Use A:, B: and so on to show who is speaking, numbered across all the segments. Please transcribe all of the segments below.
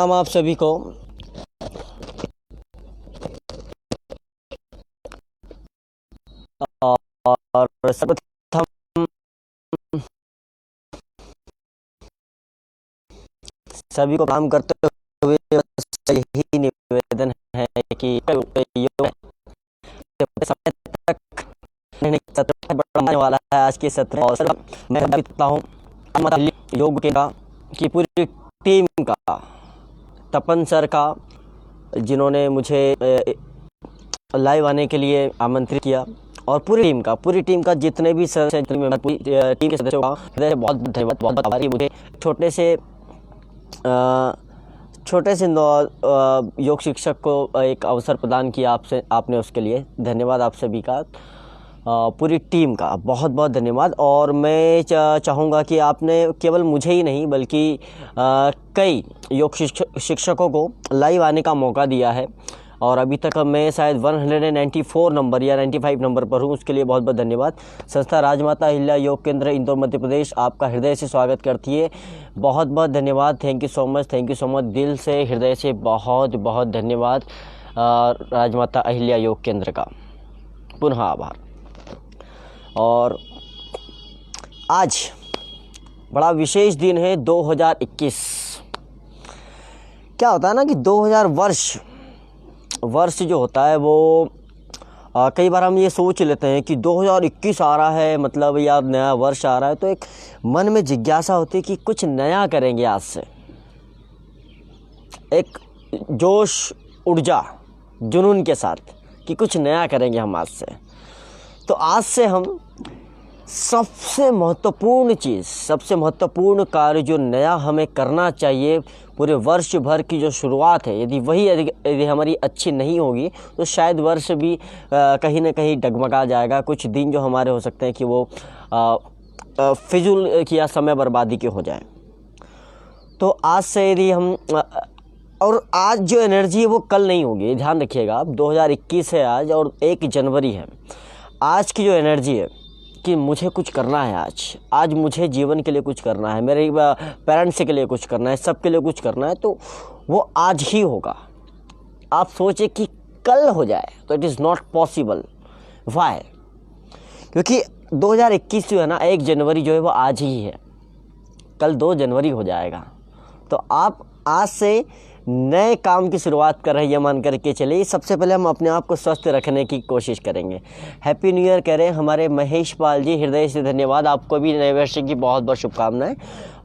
A: प्रणाम आप सभी को। और सर्वप्रथम सभी को प्रणाम करते हुए यही निवेदन है कि समय तक सत्र बढ़ने वाला है। आज के सत्र और मैं देखता हूँ योग की पूरी टीम का, तपन सर का, जिन्होंने मुझे लाइव आने के लिए आमंत्रित किया, और पूरी टीम का जितने भी सदस्य, टीम के सदस्यों का बहुत धन्यवाद। बहुत आभारी मुझे छोटे से योग शिक्षक को एक अवसर प्रदान किया आपने, उसके लिए धन्यवाद आप सभी का, पूरी टीम का बहुत बहुत धन्यवाद। और मैं चाहूँगा कि आपने केवल मुझे ही नहीं बल्कि कई योग शिक्षकों को लाइव आने का मौका दिया है, और अभी तक मैं शायद 194 नंबर या 95 नंबर पर हूँ, उसके लिए बहुत बहुत धन्यवाद। संस्था राजमाता अहिल्या योग केंद्र इंदौर मध्य प्रदेश आपका हृदय से स्वागत करती है। बहुत बहुत धन्यवाद। थैंक यू सो मच, दिल से, हृदय से बहुत बहुत धन्यवाद राजमाता अहिल्या योग केंद्र का, पुनः आभार। और आज बड़ा विशेष दिन है, 2021। क्या होता है ना कि 2000 वर्ष जो होता है वो कई बार हम ये सोच लेते हैं कि 2021 आ रहा है, मतलब या नया वर्ष आ रहा है, तो एक मन में जिज्ञासा होती है कि कुछ नया करेंगे आज से, एक जोश, ऊर्जा, जुनून के साथ कि कुछ नया करेंगे हम आज से। तो आज से हम सबसे महत्वपूर्ण कार्य जो नया हमें करना चाहिए, पूरे वर्ष भर की जो शुरुआत है, यदि हमारी अच्छी नहीं होगी तो शायद वर्ष भी कहीं ना कहीं डगमगा जाएगा। कुछ दिन जो हमारे हो सकते हैं कि वो फिजूल या समय बर्बादी के हो जाए। तो आज से यदि हम और आज जो एनर्जी है वो कल नहीं होगी, ध्यान रखिएगा आप। 2021 है आज और 1 जनवरी है। आज की जो एनर्जी है कि मुझे कुछ करना है, आज मुझे जीवन के लिए कुछ करना है, मेरे पेरेंट्स के लिए कुछ करना है, सबके लिए कुछ करना है, तो वो आज ही होगा। आप सोचे कि कल हो जाए तो it is not possible. Why? क्योंकि 2021 जो है ना, 1 जनवरी जो है वो आज ही है, कल 2 जनवरी हो जाएगा। तो आप आज से नए काम की शुरुआत कर रहे हैं, मान करके चलिए। सबसे पहले हम अपने आप को स्वस्थ रखने की कोशिश करेंगे। हैप्पी न्यू ईयर कह रहे हैं हमारे महेश पाल जी, हृदय से धन्यवाद। आपको भी नए वर्ष की बहुत बहुत शुभकामनाएं।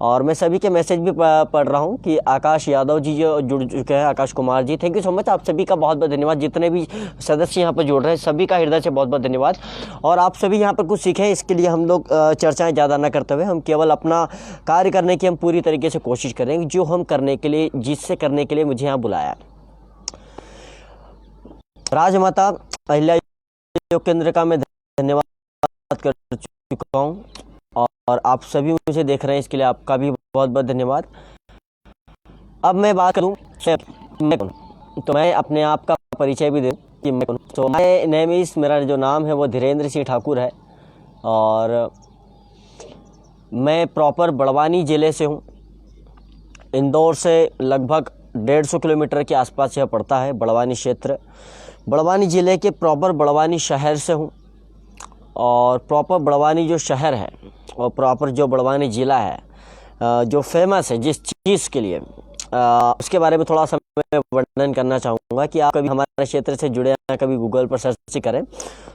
A: और मैं सभी के मैसेज भी पढ़ रहा हूं कि आकाश यादव जी जो जुड़ चुके हैं, Akash Kumar ji, thank you so much. आप सभी का बहुत बहुत धन्यवाद। जितने भी सदस्य यहाँ पर जुड़ रहे हैं सभी का हृदय से बहुत बहुत धन्यवाद। और आप सभी यहाँ पर कुछ सीखें, इसके लिए हम लोग चर्चाएँ ज़्यादा न करते हुए हम केवल अपना कार्य करने की हम पूरी तरीके से कोशिश करेंगे, जो हम करने के लिए, जिससे करने के लिए मुझे यहाँ बुलाया। राजमाता अहिल्या योग केंद्र का मैं धन्यवाद कर चुका हूँ, और आप सभी मुझे देख रहे हैं, इसके लिए आपका भी बहुत बहुत धन्यवाद। अब मैं बात करूं मैं कौन, तो मैं अपने आप का परिचय भी दूं कि मैं कौन। तो मेरा जो नाम है वो धीरेन्द्र सिंह ठाकुर है, और मैं प्रॉपर बड़वानी ज़िले से हूं। इंदौर से लगभग 150 किलोमीटर के आसपास यह पड़ता है, बड़वानी क्षेत्र। बड़वानी ज़िले के प्रॉपर बड़वानी शहर से हूँ, और प्रॉपर बड़वानी जो शहर है और प्रॉपर जो बड़वानी ज़िला है, जो फेमस है जिस चीज़ के लिए, उसके बारे में थोड़ा सा मैं वर्णन करना चाहूँगा कि आप कभी हमारे क्षेत्र से जुड़े हैं, कभी गूगल पर सर्च करें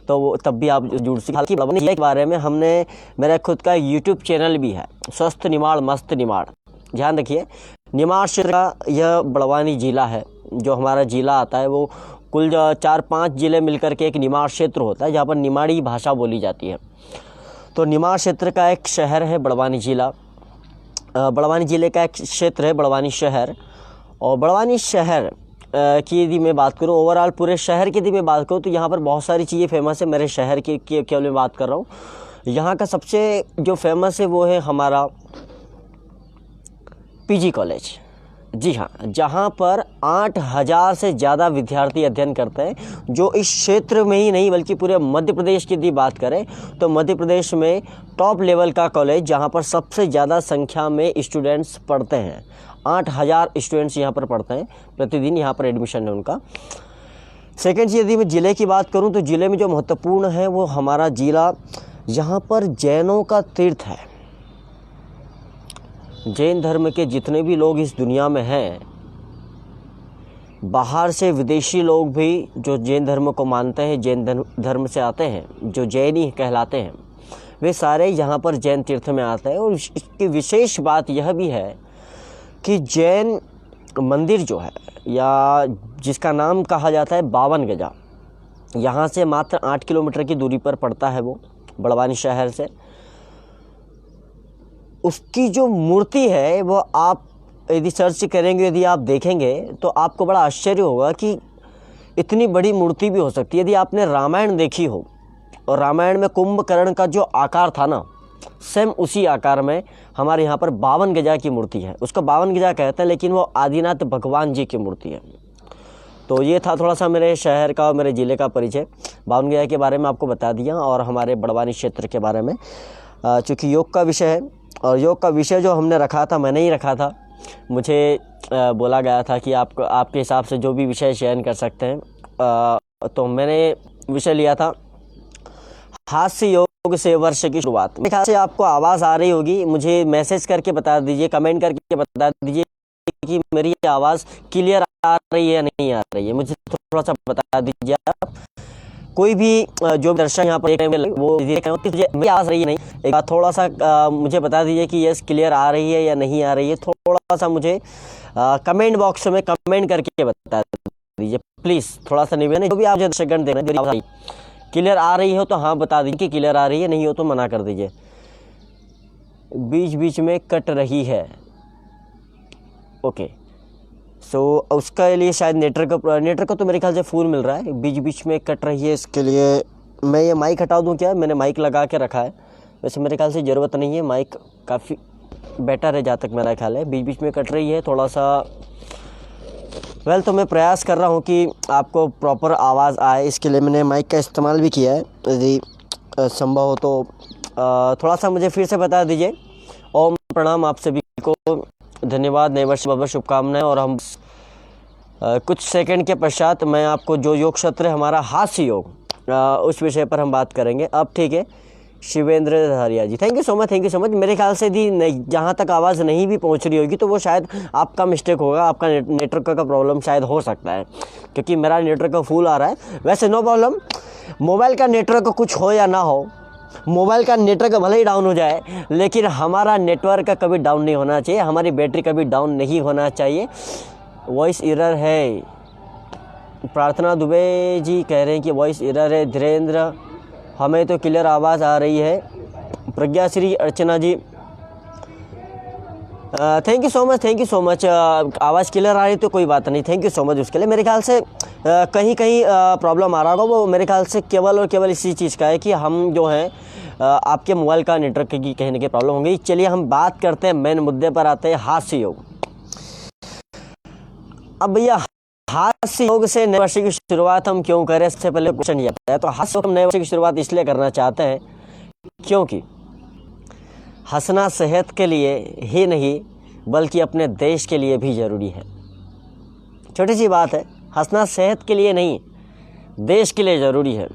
A: तो वो तब भी आप जुड़ सकते। हालांकि बड़वानी ज़िले के बारे में मेरा खुद का यूट्यूब चैनल भी है, स्वस्थ निमाड़ मस्त निमाड़। ध्यान रखिए, निमाड़ क्षेत्र का यह बड़वानी ज़िला है। जो हमारा ज़िला आता है वो कुल 4-5 ज़िले मिलकर के एक निमाड़ क्षेत्र होता है, जहाँ पर निमाड़ी भाषा बोली जाती है। तो निमाड़ क्षेत्र का एक शहर है बड़वानी ज़िला, बड़वानी ज़िले का एक क्षेत्र है बड़वानी शहर। और बड़वानी शहर की यदि मैं बात करूँ, ओवरऑल पूरे शहर की यदि मैं बात करूँ, तो यहाँ पर बहुत सारी चीज़ें फेमस है। मेरे शहर की केवल मैं बात कर रहा हूँ। यहाँ का सबसे जो फेमस है वो है हमारा पीजी कॉलेज। जी हाँ, जहाँ पर 8000 से ज़्यादा विद्यार्थी अध्ययन करते हैं, जो इस क्षेत्र में ही नहीं बल्कि पूरे मध्य प्रदेश की यदि बात करें तो मध्य प्रदेश में टॉप लेवल का कॉलेज, जहाँ पर सबसे ज़्यादा संख्या में स्टूडेंट्स पढ़ते हैं। 8,000 स्टूडेंट्स यहाँ पर पढ़ते हैं प्रतिदिन, यहाँ पर एडमिशन है उनका। सेकेंड चीज़, यदि मैं ज़िले की बात करूँ तो ज़िले में जो महत्वपूर्ण है वो हमारा ज़िला, यहाँ पर जैनों का तीर्थ है। जैन धर्म के जितने भी लोग इस दुनिया में हैं, बाहर से विदेशी लोग भी जो जैन धर्म को मानते हैं, जैन धर्म से आते हैं, जो जैनी कहलाते हैं, वे सारे यहाँ पर जैन तीर्थ में आते हैं। और इसकी विशेष बात यह भी है कि जैन मंदिर जो है, या जिसका नाम कहा जाता है 52 गजा, यहाँ से मात्र 8 किलोमीटर की दूरी पर पड़ता है वो, बड़वानी शहर से। उसकी जो मूर्ति है वो आप यदि सर्च करेंगे, यदि आप देखेंगे तो आपको बड़ा आश्चर्य होगा कि इतनी बड़ी मूर्ति भी हो सकती है। यदि आपने रामायण देखी हो, और रामायण में कुंभकर्ण का जो आकार था ना, सेम उसी आकार में हमारे यहाँ पर 52 गजा की मूर्ति है। उसको 52 गजा कहते हैं, लेकिन वो आदिनाथ भगवान जी की मूर्ति है। तो ये था थोड़ा सा मेरे शहर का और मेरे ज़िले का परिचय। 52 गजा के बारे में आपको बता दिया, और हमारे बड़वानी क्षेत्र के बारे में, चूँकि योग का विषय है, और योग का विषय जो हमने रखा था, मैंने ही रखा था। मुझे बोला गया था कि आपके हिसाब से जो भी विषय चयन कर सकते हैं, तो मैंने विषय लिया था हास्य योग से वर्ष की शुरुआत। मेरे ख्याल से आपको आवाज़ आ रही होगी, मुझे मैसेज करके बता दीजिए, कमेंट करके बता दीजिए कि मेरी आवाज़ क्लियर आ रही है या नहीं आ रही है। मुझे थोड़ा सा बता दीजिए आप। कोई भी जो दर्शक यहाँ पर देख रहे हैं वो मुझे मेरी आवाज़ रही है नहीं, एक बार थोड़ा सा मुझे बता दीजिए कि यस क्लियर आ रही है या नहीं आ रही है। थोड़ा सा मुझे कमेंट बॉक्स में कमेंट करके बता दीजिए प्लीज़। थोड़ा सा निवेदन है, जो भी आप दर्शकगण देख रहे हैं, क्लियर आ रही हो तो हाँ बता दीजिए कि क्लियर आ रही है, नहीं हो तो मना कर दीजिए। बीच बीच में कट रही है, ओके। सो उसका लिए शायद नेटवर्क तो मेरे ख्याल से फुल मिल रहा है, बीच बीच में कट रही है। इसके लिए मैं ये माइक हटा दूं क्या? मैंने माइक लगा के रखा है, वैसे मेरे ख्याल से ज़रूरत नहीं है, माइक काफ़ी बेटर है जहाँ तक मेरा ख्याल है। बीच बीच में कट रही है थोड़ा सा, वेल तो मैं प्रयास कर रहा हूँ कि आपको प्रॉपर आवाज़ आए, इसके लिए मैंने माइक का इस्तेमाल भी किया है। यदि संभव हो तो थोड़ा सा मुझे फिर से बता दीजिए। ओम प्रणाम आप सभी को, धन्यवाद, नए वर्ष बहुत शुभकामनाएं। और हम कुछ सेकंड के पश्चात मैं आपको जो योग क्षेत्र है हमारा हास्य योग, उस विषय पर हम बात करेंगे। अब ठीक है, शिवेंद्र धारिया जी, थैंक यू सो मच। मेरे ख्याल से यदि जहाँ तक आवाज़ नहीं भी पहुँच रही होगी तो वो शायद आपका मिस्टेक होगा, आपका नेटवर्क का प्रॉब्लम शायद हो सकता है, क्योंकि मेरा नेटवर्क फुल आ रहा है। वैसे नो प्रॉब्लम, मोबाइल का नेटवर्क कुछ हो या ना हो, मोबाइल का नेटवर्क भले ही डाउन हो जाए, लेकिन हमारा नेटवर्क कभी डाउन नहीं होना चाहिए, हमारी बैटरी कभी डाउन नहीं होना चाहिए। वॉइस एरर है, प्रार्थना दुबे जी कह रहे हैं कि वॉइस एरर है। धीरेन्द्र, हमें तो क्लियर आवाज़ आ रही है। प्रज्ञा श्री अर्चना जी, थैंक यू सो मच। आवाज़ क्लियर आ रही तो कोई बात नहीं, थैंक यू सो मच उसके लिए। मेरे ख्याल से कहीं प्रॉब्लम आ रहा होगा, वो मेरे ख्याल से केवल और केवल इसी चीज़ का है कि हम जो हैं आपके मोबाइल का नेटवर्क की कहीं ना कहीं प्रॉब्लम होगी। चलिए हम बात करते हैं, मेन मुद्दे पर आते हैं, हास्य योग। अब भैया हास्य योग से नए वर्ष की शुरुआत हम क्यों करें, इससे पहले क्वेश्चन ये आता है। तो हास्य योग हम नए वर्ष की शुरुआत इसलिए करना चाहते हैं क्योंकि हंसना सेहत के लिए ही नहीं बल्कि अपने देश के लिए भी ज़रूरी है। छोटी सी बात है, हंसना सेहत के लिए नहीं देश के लिए ज़रूरी है।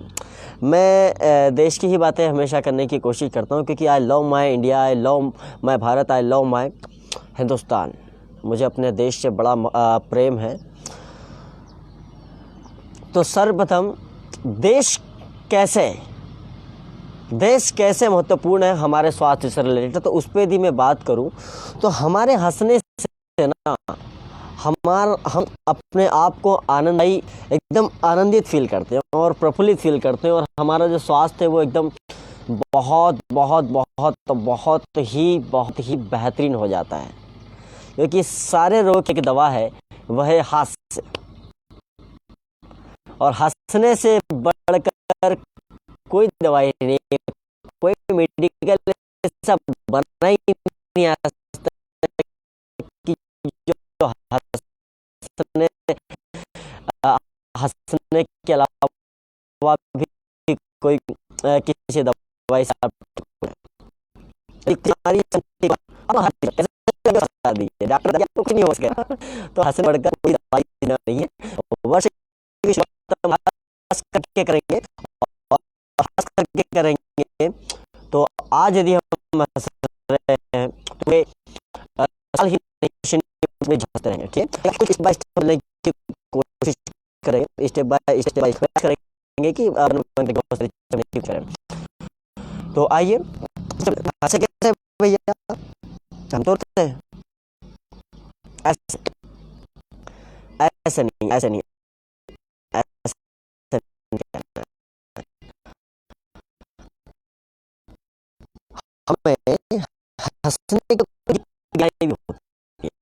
A: मैं देश की ही बातें हमेशा करने की कोशिश करता हूँ, क्योंकि I love my India, I love my Bharat, I love my Hindustan. मुझे अपने देश से बड़ा प्रेम है। तो सर्वप्रथम देश कैसे महत्वपूर्ण है हमारे स्वास्थ्य से रिलेटेड, तो उस पर यदि मैं बात करूं तो हमारे हंसने से ना हम अपने आप को आनंददायी, एकदम आनंदित फील करते हैं और प्रफुल्लित फील करते हैं, और हमारा जो स्वास्थ्य है वो एकदम बहुत ही बेहतरीन हो जाता है। क्योंकि सारे रोग की एक दवा है, वह है हास्य, और हंसने से बढ़कर कोई दवाई नहीं, कोई मेडिकल ऐसा बना ही नहीं आ सकता कि जो हंसने के अलावा भी कोई किसी दवाई से दीजिए, डॉक्टर तो कुछ नहीं हो सकेगा। तो हंसने बढ़कर कोई दवाई देना नहीं है, वर्ष की शुरुआत हंस करके करेंगे और हंस करके करेंगे। तो आज यदि हम हंस रहे हैं तो वे साल ही नहीं झंसते रहेंगे, ठीक है। कुछ स्टेप बाय स्टेप करने की कोशिश करेंगे, स्टेप बाय स्टेप करेंगे कि करें। तो आइए हंसे कैसे भैया, हम तो ऐसे ऐसे नहीं, ऐसे नहीं, ऐसे नहीं। हमें हंसने की क्रियाएं भी होती है,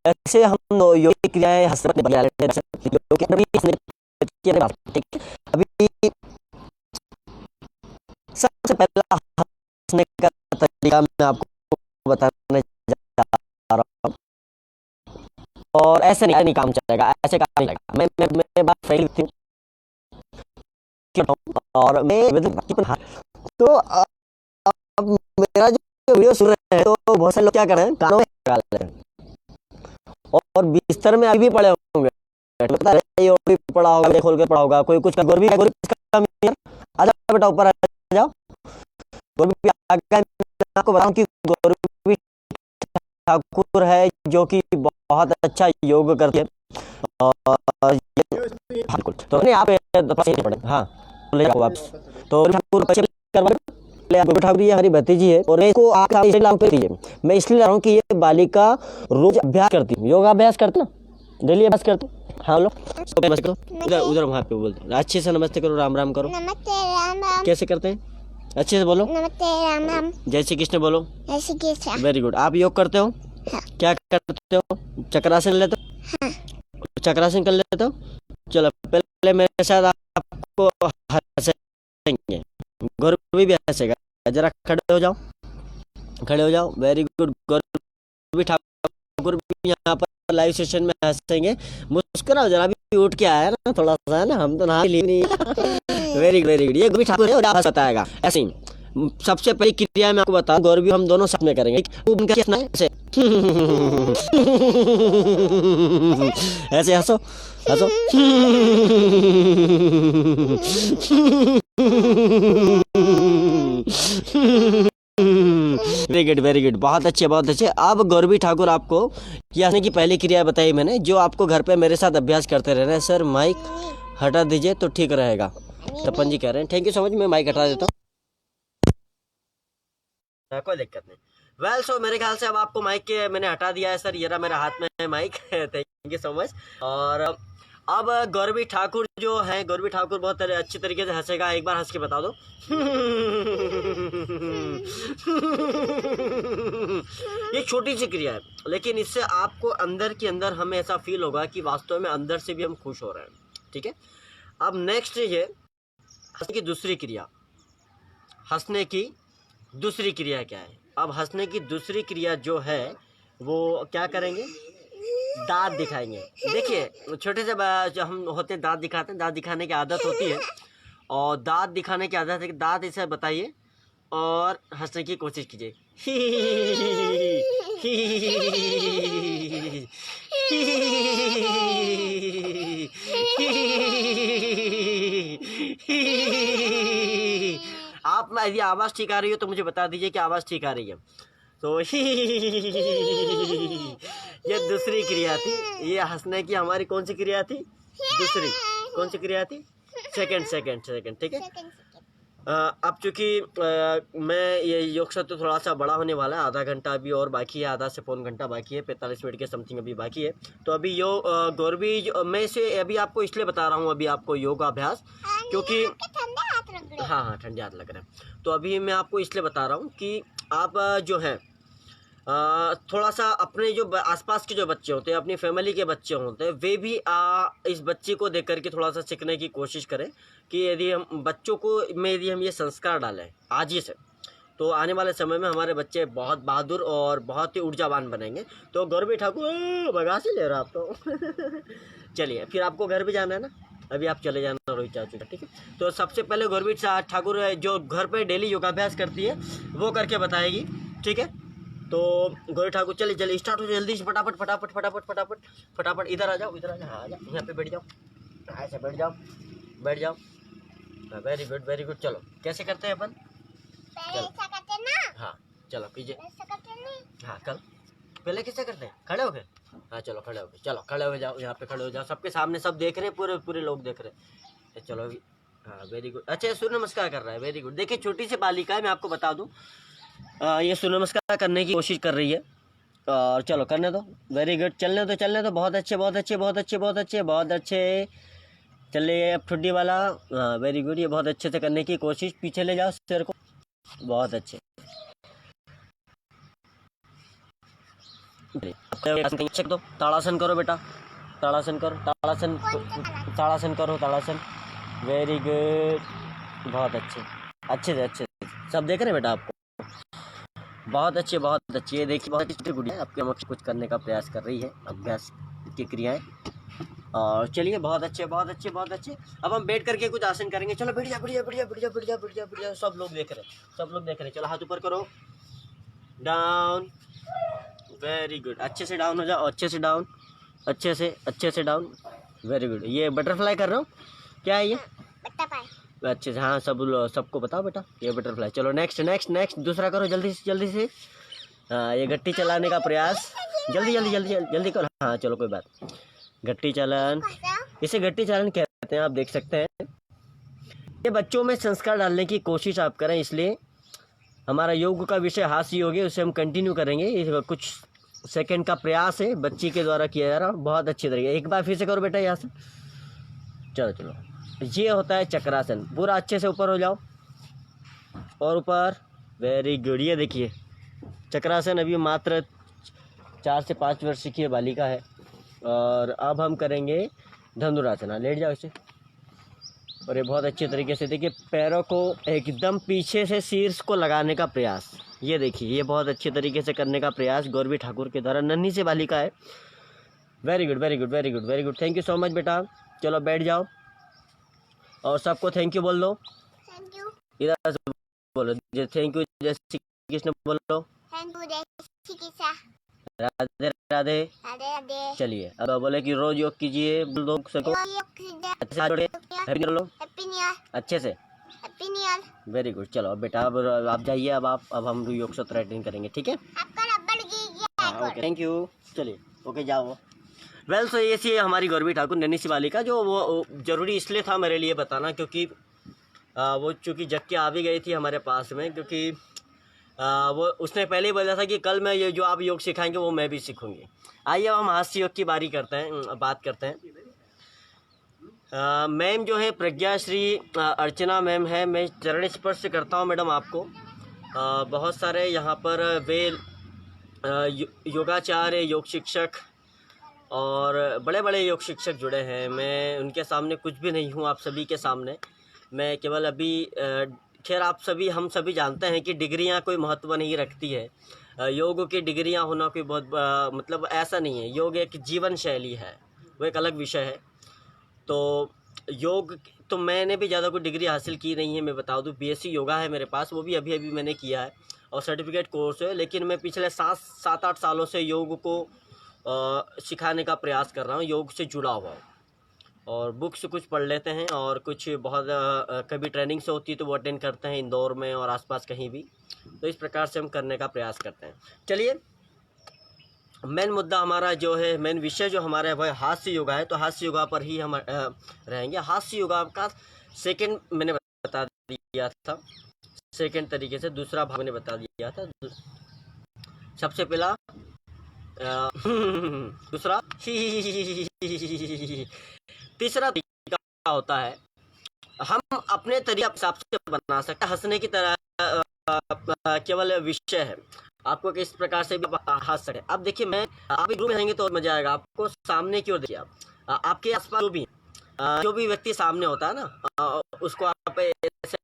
A: ऐसे हम योगिक क्रियाएं हंसने अभी सबसे पहला हंसने का तरीका मैं आपको बताने जा रहा हूँ, और ऐसे नहीं काम चलेगा, ऐसे काम नहीं चलेगा। मैं बात सही लिखती हूँ और मैं तो अब मेरा जो वीडियो सुन रहे हैं तो बहुत सारे लोग क्या कर रहे हैं, कानों में लगा रहे हैं और बिस्तर में अभी भी पड़े होंगे, भी पड़ा होगा, खोल के पड़ा होगा, कोई कुछ का गोरबी आजा बेटा ऊपर आ जाओ। गोरबी आपको बताऊं कि गोरबी ठाकुर है जो कि बहुत अच्छा योग करते हैं और तो नहीं आप पड़े, हाँ ले जाओ वापस। तो ठाकुर ठाकुर ये हमारी भतीजी है और इसको आप मैं इसलिए ला रहा हूँ कि ये बालिका रोज अभ्यास करती है, योगाभ्यास करती ना, डेली अभ्यास करती। हाँ लोग उधर उधर वहाँ पे बोलते अच्छे से नमस्ते करो, राम राम करो। नमस्ते राम राम कैसे करते हैं, अच्छे से बोलो। नमस्ते राम राम, जय श्री कृष्ण बोलो। जय श्री कृष्ण। Very good. आप योग करते हो? हाँ। क्या करते हो? चक्रासन लेते हो? हाँ। चक्रासन कर लेते हो? चलो पहले मेरे साथ आपको हंसेंगे, गौरवी भी हंसेगा, जरा खड़े हो जाओ, खड़े हो जाओ। Very good. गौरवी ठाकुर भी यहाँ पर लाइव सेशन में हंसेंगे, मुस्कुराओ जरा, भी उठ के आया ना थोड़ा सा, है ना, हम तो नहा ली नहीं। Very good. ये गौरवी ठाकुर है और आप बताएगा ऐसे ही। सबसे पहली क्रिया मैं आपको बताऊं, गौरवी हम दोनों साथ में करेंगे, ऐसे हंसो हंसो। वेरी गुड, बहुत अच्छे बहुत अच्छे। अब गौरवी ठाकुर आपको ये हंसने की पहली क्रिया बताई मैंने, जो आपको घर पे मेरे साथ अभ्यास करते रहना है। सर माइक हटा दीजिए तो ठीक रहेगा, तपन जी कह रहे हैं। थैंक यू सो मच, मैं माइक हटा देता हूँ, कोई दिक्कत नहीं। वेल सो मेरे ख्याल से अब आपको माइक के मैंने हटा दिया है सर, ये रहा मेरा हाथ में है mic. Thank you so much. और अब गौरवी ठाकुर जो है, गौरवी ठाकुर बहुत अच्छी तरीके से हंसेगा, एक बार हंस के बता दो। ये छोटी सी क्रिया है, लेकिन इससे आपको अंदर के अंदर हमें ऐसा फील होगा कि वास्तव में अंदर से भी हम खुश हो रहे हैं, ठीक है। अब नेक्स्ट ये हंसने की दूसरी क्रिया, हंसने की दूसरी क्रिया क्या है? अब हंसने की दूसरी क्रिया जो है वो क्या करेंगे, दांत दिखाएंगे। देखिए छोटे से जो हम होते हैं दांत दिखाते हैं, दांत दिखाने की आदत होती है, और दांत दिखाने की आदत है कि दांत इसे बताइए और हंसने की कोशिश कीजिए। आप यदि आवाज़ ठीक आ रही हो तो मुझे बता दीजिए कि आवाज़ ठीक आ रही है। तो ये दूसरी क्रिया थी, ये हंसने की हमारी कौन सी क्रिया थी? दूसरी। कौन सी क्रिया थी? सेकंड, ठीक है। अब चूँकि मैं ये योग सत्र थोड़ा सा बड़ा होने वाला है, आधा घंटा अभी और बाकी है, आधा से पौन घंटा बाकी है, 45 मिनट के समथिंग अभी बाकी है। तो अभी गौरवी मैं इसे अभी आपको इसलिए बता रहा हूँ, अभी आपको योगाभ्यास, क्योंकि हाँ ठंडे हाथ लग रहे हैं। तो अभी मैं आपको इसलिए बता रहा हूँ कि आप जो है थोड़ा सा अपने जो आसपास के जो बच्चे होते हैं, अपनी फैमिली के बच्चे होते हैं, वे भी इस बच्चे को देख करके थोड़ा सा सीखने की कोशिश करें कि यदि हम बच्चों को में यदि हम ये संस्कार डालें आज ही से, तो आने वाले समय में हमारे बच्चे बहुत बहादुर और बहुत ही ऊर्जावान बनेंगे। तो गौरवी ठाकुर भगा से ले रहा आप तो। चलिए फिर आपको घर भी जाना है ना, अभी आप चले जाना रोहित चाचू का, ठीक है। तो सबसे पहले गौरवी ठाकुर जो घर पे डेली योगाभ्यास करती है वो करके बताएगी, ठीक है। तो गौरी ठाकुर चलिए चलिए स्टार्ट हो, जल्दी से फटाफट फटाफट फटाफट फटाफट फटाफट। इधर आ जाओ, इधर आ जाओ, हाँ आ जाओ, यहाँ पे बैठ जाओ, ऐसे बैठ जाओ, बैठ जाओ। Very good very good. चलो कैसे करते हैं अपन? ऐसा करते हैं ना? हाँ चलो कीजिए। हाँ कल पहले कैसे करते हैं? खड़े हो गए? हाँ चलो खड़े हो गए, चलो खड़े हो जाओ, यहाँ पे खड़े हो जाओ, सबके सामने सब देख रहे हैं, पूरे पूरे लोग देख रहे हैं। चलो हाँ वेरी गुड। अच्छा सूर्य नमस्कार कर रहा है, वेरी गुड। देखिए छोटी सी बालिका है, मैं आपको बता दूं, ये सूर्य नमस्कार करने की कोशिश कर रही है, और चलो करने दो, वेरी गुड। चलने दो चलने दो, बहुत अच्छे बहुत अच्छे बहुत अच्छे बहुत अच्छे बहुत अच्छे। चलिए अब ठुड्डी वाला, हाँ वेरी गुड, ये बहुत अच्छे से करने की कोशिश, पीछे ले जाओ सिर को, बहुत अच्छे। चेक दो, ताड़ासन करो बेटा, ताड़ासन करो, ताड़ासन ताड़ासन करो, ताड़ासन, वेरी गुड, बहुत अच्छे, अच्छे से अच्छे से सब देख रहे हैं बेटा आपको, बहुत अच्छे बहुत अच्छे। ये देखिए बहुत अच्छी गुड़िया आपके मक्ष कुछ करने का प्रयास कर रही है, अभ्यास की क्रियाएं। और चलिए बहुत अच्छे बहुत अच्छे बहुत अच्छे। अब हम बैठ करके कुछ आसन करेंगे, चलो बढ़िया बढ़िया बढ़िया बढ़िया बढ़िया बढ़िया बढ़िया। सब लोग देख रहे हैं, सब लोग देख रहे हैं। चलो हाथ ऊपर करो, डाउन, वेरी गुड, अच्छे से डाउन हो जाओ, अच्छे से डाउन, अच्छे से डाउन, वेरी गुड। ये बटरफ्लाई कर रहे हो क्या है ये? अच्छे से, हाँ सबको बताओ बेटा ये बटरफ्लाई। चलो नेक्स्ट नेक्स्ट नेक्स्ट, दूसरा करो जल्दी से। हाँ ये गट्टी चलाने का प्रयास, जल्दी जल्दी जल्दी जल्दी करो। हाँ चलो कोई बात, गट्टी चालन, इसे गट्टी चालन कहते हैं, आप देख सकते हैं। ये बच्चों में संस्कार डालने की कोशिश आप करें, इसलिए हमारा योग का विषय हास्य योग है, उसे हम कंटिन्यू करेंगे। ये कुछ सेकंड का प्रयास है, बच्ची के द्वारा किया जा रहा, बहुत अच्छे तरीके। एक बार फिर से करो बेटा यहाँ से, चलो चलो। ये होता है चक्रासन, पूरा अच्छे से ऊपर हो जाओ, और ऊपर, वेरी गुड। ये देखिए चक्रासन अभी मात्र 4 से 5 वर्ष की बालिका है। और अब हम करेंगे धनुरासन, लेट जाओ इसे। और ये बहुत अच्छे तरीके से देखिए, पैरों को एकदम पीछे से शीर्ष को लगाने का प्रयास, ये देखिए, ये बहुत अच्छे तरीके से करने का प्रयास गौरवी ठाकुर के द्वारा, नन्ही से बालिका है। Very good very good very good very good, thank you so much बेटा। चलो बैठ जाओ, और सबको थैंक यू बोल दो, थैंक यू इधर से बोलो, थैंक यू जय श्री कृष्ण बोलो, थैंक यू जय श्री कृष्ण, राधे राधे राधे राधे। चलिए अब बोले कि रोज योग कीजिए, बोल दो सबको, हैप्पी न्यू ईयर, अच्छे से happy new year, very good. चलो अब बेटा अब आप जाइए, अब हम योग सूत्र अटेंड करेंगे, ठीक है? ओके थैंक यू, चलिए ओके जाओ। वेल सो ये सी हमारी गौरवी ठाकुर नन्ही सी बालिका, जो वो जरूरी इसलिए था मेरे लिए बताना, क्योंकि वो चूँकि जग के आ भी गई थी हमारे पास में, क्योंकि वो उसने पहले ही बोला था कि कल मैं ये जो आप योग सिखाएंगे वो मैं भी सीखूंगी। आइए अब हम हास्य योग की बारी करते हैं, बात करते हैं। मैम जो है प्रज्ञा श्री अर्चना मैम है, मैं चरण स्पर्श करता हूँ मैडम आपको। बहुत सारे यहाँ पर वे योगाचार्य, योग शिक्षक और बड़े बड़े योग शिक्षक जुड़े हैं। मैं उनके सामने कुछ भी नहीं हूँ, आप सभी के सामने मैं केवल अभी खैर आप सभी, हम सभी जानते हैं कि डिग्रियाँ कोई महत्व नहीं रखती है। योग की डिग्रियाँ होना कोई बहुत मतलब ऐसा नहीं है। योग एक जीवन शैली है, वो एक अलग विषय है। तो योग तो मैंने भी ज़्यादा कोई डिग्री हासिल की नहीं है, मैं बता दूं बीएससी योगा है मेरे पास, वो भी अभी अभी मैंने किया है, और सर्टिफिकेट कोर्स है। लेकिन मैं पिछले 7-8 सालों से योग को सिखाने का प्रयास कर रहा हूँ, योग से जुड़ा हुआ हूँ। और बुक्स कुछ पढ़ लेते हैं, और कुछ बहुत कभी ट्रेनिंग से होती है तो वो अटेंड करते हैं इंदौर में और आसपास कहीं भी। तो इस प्रकार से हम करने का प्रयास करते हैं। चलिए मेन मुद्दा हमारा जो है, मेन विषय जो हमारा है वह हास्य योगा है। तो हास्य योगा पर ही हम रहेंगे। हास्य योगा का सेकंड मैंने बता दिया था, सेकंड तरीके से दूसरा भाग मैंने बता दिया था। सबसे पहला दूसरा तीसरा तरीका होता है, हम अपने तरीके हिसाब से बना सकते हैं। हंसने की तरह केवल विषय है, आपको किस प्रकार से भी हंस सके। अब देखिए मैं आप ग्रुप में रहेंगे तो और मजा आएगा। आपको सामने की ओर देखिए, आप आपके आसपास जो भी व्यक्ति सामने होता है ना, उसको आप ऐसे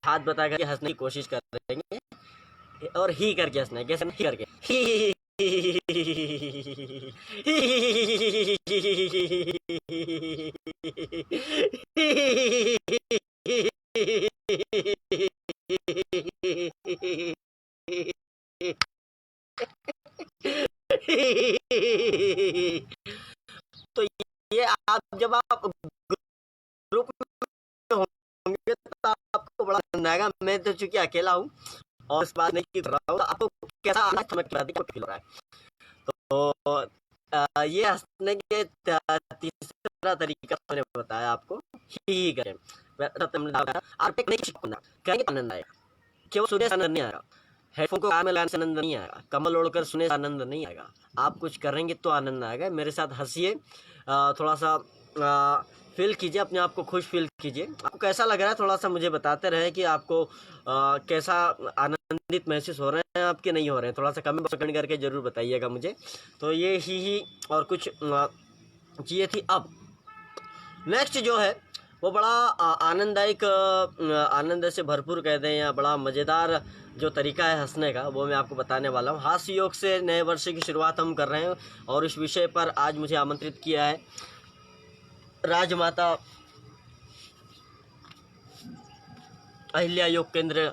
A: हाथ बता करके हंसने की कोशिश करेंगे, और ही करके हंसना है। कैसे? ही करके तो ये आप जब आप ग्रुप में होंगे तो आपको बड़ा आनंद आएगा। मैं तो चूंकि अकेला हूँ और इस बात नहीं कर रहा हूँ, तो आपको कैसा आना समझ फील हो रहा है। तो ये हंसने के तीसरा तरीका मैंने बताया आपको, ही करें आनंद आएगा। केवल सुनने से आनंद नहीं आएगा, हेडफोन को कान में लगाने से आनंद नहीं आएगा, कम्बल ओढ़कर सुनने से आनंद नहीं आएगा। आप कुछ करेंगे तो आनंद आएगा। मेरे साथ हंसिए, थोड़ा सा फील कीजिए, अपने आप को खुश फील कीजिए। आपको कैसा लग रहा है थोड़ा सा मुझे बताते रहे कि आपको कैसा आनंदित महसूस हो रहे हैं, आपके नहीं हो रहे हैं। थोड़ा सा कमेंट बॉक्स में करके ज़रूर बताइएगा मुझे। तो ये ही और कुछ चीज़ें थी। अब नेक्स्ट जो है वो बड़ा आनंददायक, आनंद से भरपूर कह दें या बड़ा मज़ेदार जो तरीका है हंसने का, वो मैं आपको बताने वाला हूँ। हास्य योग से नए वर्ष की शुरुआत हम कर रहे हैं और इस विषय पर आज मुझे आमंत्रित किया है राजमाता अहिल्या योग केंद्र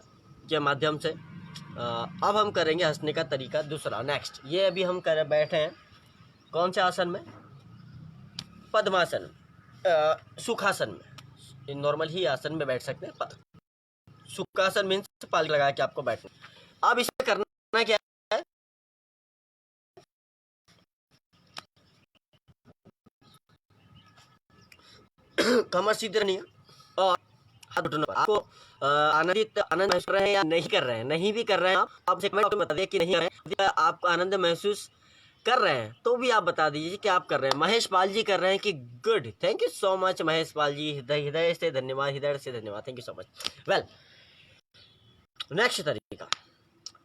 A: के माध्यम से। अब हम करेंगे हंसने का तरीका दूसरा, नेक्स्ट। ये अभी हम कर बैठे हैं कौन से आसन में? पद्मासन, सुखासन में। नॉर्मल ही आसन में बैठ सकते हैं। सुखासन मीन्स पाल लगा के आपको बैठना। अब इसमें करना क्या है? कमर सीधे नहीं है और हाथ घुटनों पर। आपको आनंद महसूस कर रहे हैं या नहीं कर रहे हैं? नहीं भी कर रहे हैं आप एक मिनट बता दीजिए कि नहीं कर रहे हैं। आप आनंद महसूस कर रहे हैं तो भी आप बता दीजिए कि आप कर रहे हैं। महेश पाल जी कर रहे हैं कि good, thank you so much Mahesh Pal ji, हृदय से धन्यवाद, हृदय से धन्यवाद, thank you so much. Well, next तरीका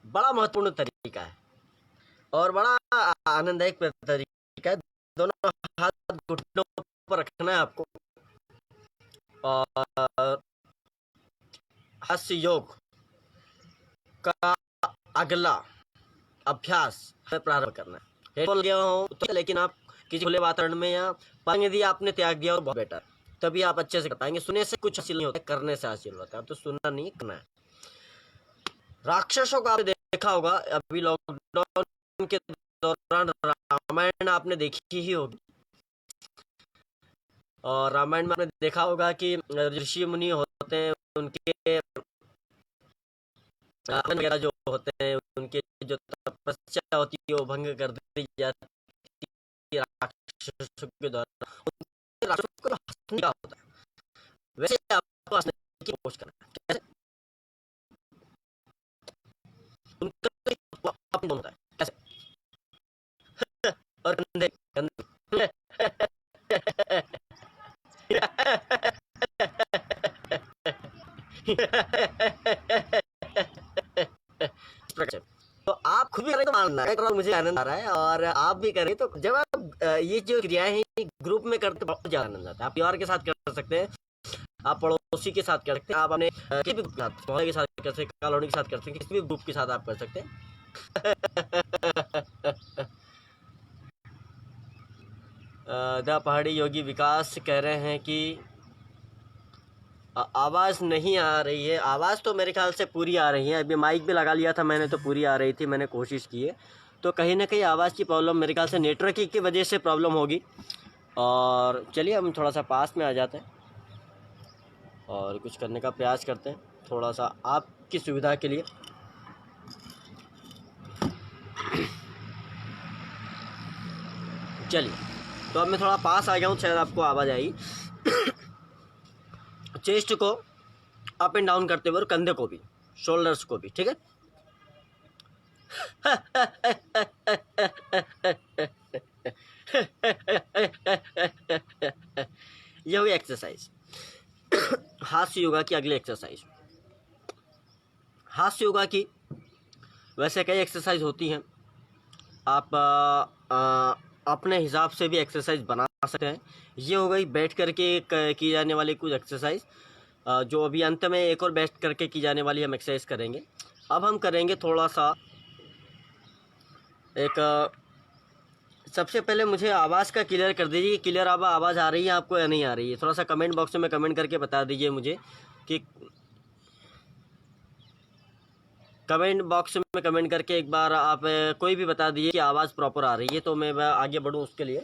A: बड़ा महत्वपूर्ण तरीका है और बड़ा आनंददायक तरीका है। दोनों हाथ घुटनों पर रखना है आपको और हास्य योग का अगला अभ्यास प्रारंभ करना है। हेडफोन लगे हो तो, लेकिन आप किसी खुले वातावरण में या पाएंगे यदि आपने त्याग दिया और बहुत बेटर, तभी आप अच्छे से कर पाएंगे। सुनने से कुछ हासिल नहीं होता, करने से हासिल होता है। तो सुनना नहीं, करना है। राक्षसों का आपने देखा होगा, अभी लॉकडाउन के दौरान रामायण आपने देखी ही होगी और रामायण में आपने देखा होगा कि ऋषि मुनि होते हैं, उनके वगैरह जो होते हैं, उनके जो तपस्या होती है वो भंग कर दी जाती है राक्षसों के द्वारा। राक्षसों को हंसने का होता है, वैसे आपको हंसने की कोशिश करना है। कैसे? उनका अपना होता है कैसे? और कंधे कंधे तो आप खुद भी करें तो मानना है, मुझे आनंद आ रहा है और आप भी करें। तो जब आप ये जो क्रियाएं हैं ग्रुप में करते बहुत ज़्यादा आनंद आता है। आप परिवार के साथ कर सकते हैं, आप पड़ोसी के साथ कर सकते हैं, आप अपने किसी भी मोहल्ले के साथ कर सकते हैं, कॉलोनी के साथ कर सकते हैं, किसी भी ग्रुप के साथ आप कर सकते हैं। द पहाड़ी योगी विकास कह रहे हैं कि आवाज़ नहीं आ रही है। आवाज़ तो मेरे ख्याल से पूरी आ रही है। अभी माइक भी लगा लिया था मैंने तो पूरी आ रही थी, मैंने कोशिश की है। तो कहीं ना कहीं आवाज़ की प्रॉब्लम मेरे ख्याल से नेटवर्क की वजह से प्रॉब्लम होगी। और चलिए हम थोड़ा सा पास में आ जाते हैं और कुछ करने का प्रयास करते हैं, थोड़ा सा आपकी सुविधा के लिए। चलिए, तो अब मैं थोड़ा पास आ गया हूँ, शायद आपको आवाज़ आई। चेस्ट को अप एंड डाउन करते हुए और कंधे को भी, शोल्डर्स को भी, ठीक है। ये हुई एक्सरसाइज। हास्य योगा की अगली एक्सरसाइज, हास्य योगा की वैसे कई एक्सरसाइज होती हैं। आप अपने हिसाब से भी एक्सरसाइज बना सकते हैं। ये हो गई बैठ करके की जाने वाली कुछ एक्सरसाइज, जो अभी अंत में एक और बैठ करके की जाने वाली हम एक्सरसाइज करेंगे। अब हम करेंगे थोड़ा सा एक, सबसे पहले मुझे आवाज़ का क्लियर कर दीजिए, क्लियर आवाज़ आ रही है आपको या नहीं आ रही है। थोड़ा सा कमेंट बॉक्स में कमेंट करके बता दीजिए मुझे कि कमेंट बॉक्स में कमेंट करके एक बार आप कोई भी बता दीजिए कि आवाज़ प्रॉपर आ रही है, तो मैं आगे बढ़ूँ उसके लिए।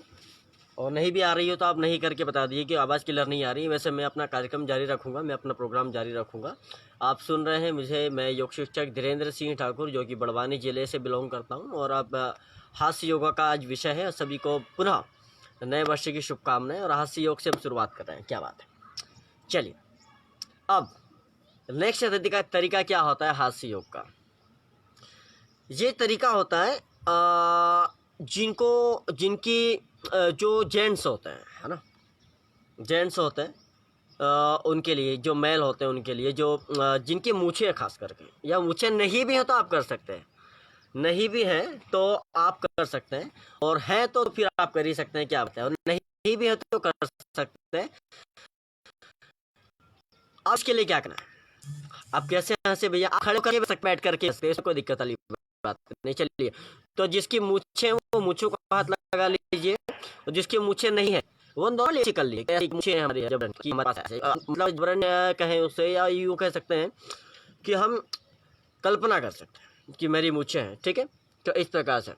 A: और नहीं भी आ रही हो तो आप नहीं करके बता दीजिए कि आवाज़ क्लियर नहीं आ रही है। वैसे मैं अपना कार्यक्रम जारी रखूँगा, मैं अपना प्रोग्राम जारी रखूँगा। आप सुन रहे हैं मुझे, मैं योग शिक्षक धीरेन्द्र सिंह ठाकुर, जो कि बड़वानी ज़िले से बिलोंग करता हूँ। और अब हास्य योगा का आज विषय है। सभी को पुनः नए वर्ष की शुभकामनाएं। और हास्य योग से हम शुरुआत कर रहे हैं, क्या बात है। चलिए, अब नेक्स्ट तरीका क्या होता है हास्य योग का। ये तरीका होता है जिनकी जो जेंट्स होते हैं, है ना, जेंट्स होते हैं उनके लिए, जो मेल होते हैं उनके लिए, जो जिनकी मूछें खास करके, या मूछें नहीं भी हैं तो आप कर सकते हैं, नहीं भी हैं तो आप कर सकते हैं, और हैं तो फिर आप कर ही सकते हैं, क्या बताएं। और नहीं भी है तो कर सकते हैं। आप उसके लिए क्या करना है, आप कैसे हंसे भैया, आप खड़े करके बैठ करके हंसते, कोई दिक्कत वाली बात नहीं। चलिए, तो जिसकी मूछें वो मूछों को हाथ लगा लीजिए, और जिसकी मूछें नहीं है वो नॉर्मल ऐसी कर लीजिए। मूछें हमारी जबरन की हमारे पास है, मतलब जबरन कहें उसे, या यूँ कह सकते हैं कि हम कल्पना कर सकते हैं कि मेरी मूछें हैं, ठीक है। तो इस प्रकार से,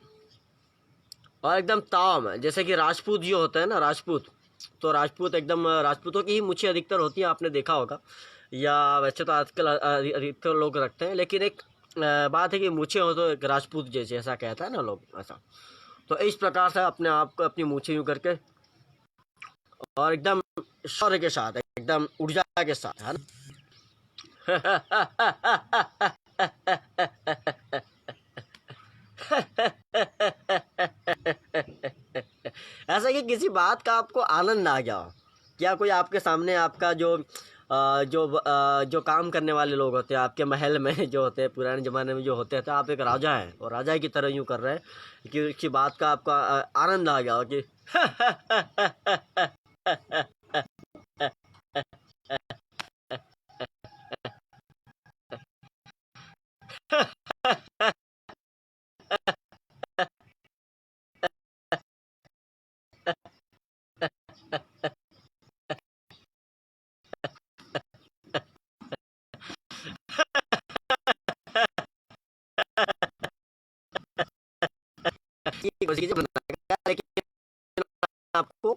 A: और एकदम ताव में, जैसे कि राजपूत जो होता है ना, राजपूत, तो राजपूत एकदम, राजपूतों की ही मूछें अधिकतर होती है, आपने देखा होगा, या वैसे तो आजकल अधिकतर लोग रखते हैं, लेकिन एक बात है कि मूछें हो तो एक राजपूत जैसे, ऐसा कहता है ना लोग, ऐसा। तो इस प्रकार से अपने आप को, अपनी मूछें यूँ करके, और एकदम शौर्य के साथ, एकदम ऊर्जा के साथ, है ना। ऐसा कि किसी बात का आपको आनंद ना आ गया हो, क्या कोई आपके सामने, आपका जो काम करने वाले लोग होते हैं आपके महल में, जो होते हैं पुराने ज़माने में जो होते हैं, तो आप एक राजा हैं और राजा की तरह यूँ कर रहे हैं कि किसी बात का आपका आनंद आ गया हो कि लेकिन आपको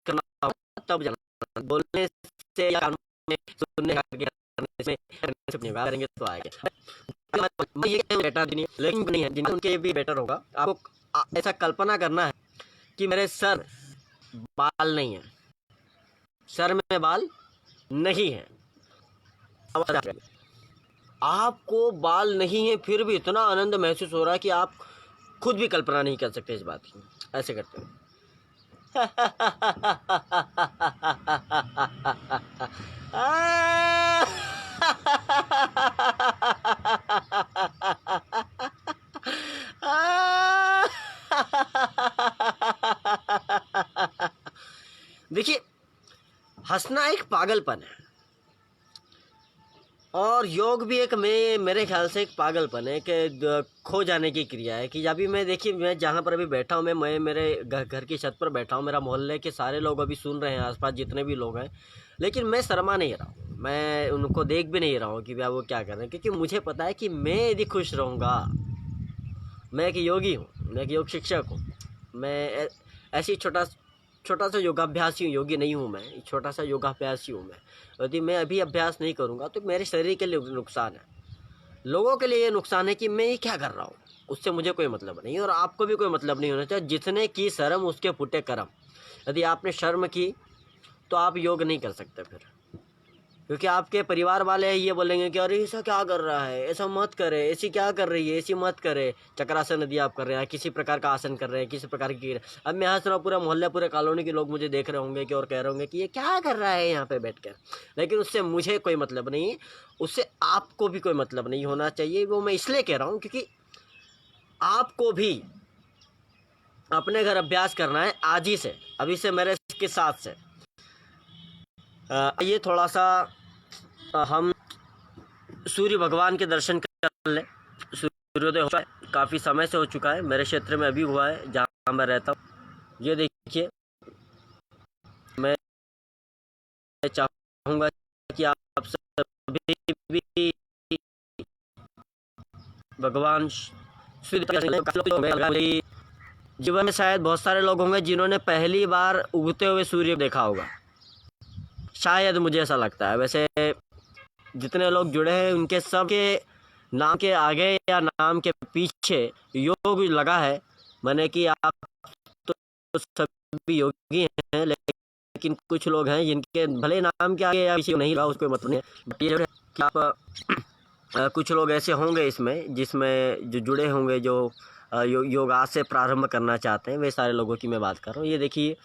A: करना होगा, तब जाना, बोलने से या कानों में सुनने का करने से करेंगे तो आएगा। ये बेटर नहीं, लेकिन नहीं है जिनके उनके भी बेटर होगा। आपको ऐसा कल्पना करना है कि मेरे सर बाल नहीं है, सर में बाल नहीं है। आपको बाल नहीं है फिर भी इतना आनंद महसूस हो रहा है कि आप खुद भी कल्पना नहीं कर सकते इस बात की। ऐसे करते हैं। देखिए, हंसना एक पागलपन है, और योग भी एक मेरे ख्याल से एक पागलपन है कि खो जाने की क्रिया है। कि अभी मैं, देखिए, मैं जहाँ पर अभी बैठा हूँ, मैं मेरे घर की छत पर बैठा हूँ, मेरा मोहल्ले के सारे लोग अभी सुन रहे हैं, आसपास जितने भी लोग हैं, लेकिन मैं शर्मा नहीं रहा हूँ, मैं उनको देख भी नहीं रहा हूँ कि भैया वो क्या कर रहे हैं, क्योंकि मुझे पता है कि मैं यदि खुश रहूँगा, मैं एक योगी हूँ, मैं एक योग शिक्षक हूँ, मैं ऐसी छोटा सा योगाभ्यासी हूँ, योगी नहीं हूँ मैं, छोटा सा योगाभ्यासी हूँ मैं। यदि मैं अभी अभ्यास नहीं करूँगा तो मेरे शरीर के लिए नुकसान है, लोगों के लिए ये नुकसान है कि मैं ये क्या कर रहा हूँ, उससे मुझे कोई मतलब नहीं, और आपको भी कोई मतलब नहीं होना चाहिए। जितने की शर्म उसके फुटे कर्म। यदि आपने शर्म की तो आप योग नहीं कर सकते फिर, क्योंकि आपके परिवार वाले ये बोलेंगे कि अरे ऐसा क्या कर रहा है, ऐसा मत करे, ऐसी क्या कर रही है, ऐसी मत करे। चक्रासन यदि आप कर रहे हैं, किसी प्रकार का आसन कर रहे हैं, किसी प्रकार की, अब मैं हंस रहा हूँ, पूरा मोहल्ला, पूरे कॉलोनी के लोग मुझे देख रहे होंगे कि, और कह रहे होंगे कि ये क्या कर रहा है यहाँ पे बैठ कर। लेकिन उससे मुझे कोई मतलब नहीं, उससे आपको भी कोई मतलब नहीं होना चाहिए। वो मैं इसलिए कह रहा हूँ क्योंकि आपको भी अपने घर अभ्यास करना है आज ही से, अभी से, मेरे के साथ से। ये थोड़ा सा हम सूर्य भगवान के दर्शन कर लें। सूर्योदय हो चुका है, काफ़ी समय से हो चुका है, मेरे क्षेत्र में अभी हुआ है जहाँ मैं रहता हूँ। ये देखिए, मैं चाहूँगा कि आप आप सभी भी भगवान जीवन में शायद बहुत सारे लोग होंगे जिन्होंने पहली बार उगते हुए सूर्य देखा होगा, शायद मुझे ऐसा लगता है। वैसे जितने लोग जुड़े हैं उनके सब के नाम के आगे या नाम के पीछे योग लगा है, माने कि आप तो सभी योगी हैं, लेकिन कुछ लोग हैं जिनके भले नाम के आगे या किसी को नहीं लगा, उसको मतलब नहीं है कि आप कुछ लोग ऐसे होंगे इसमें जिसमें जो जुड़े होंगे, जो योगा से प्रारंभ करना चाहते हैं, वे सारे लोगों की मैं बात कर रहा हूँ। ये देखिए,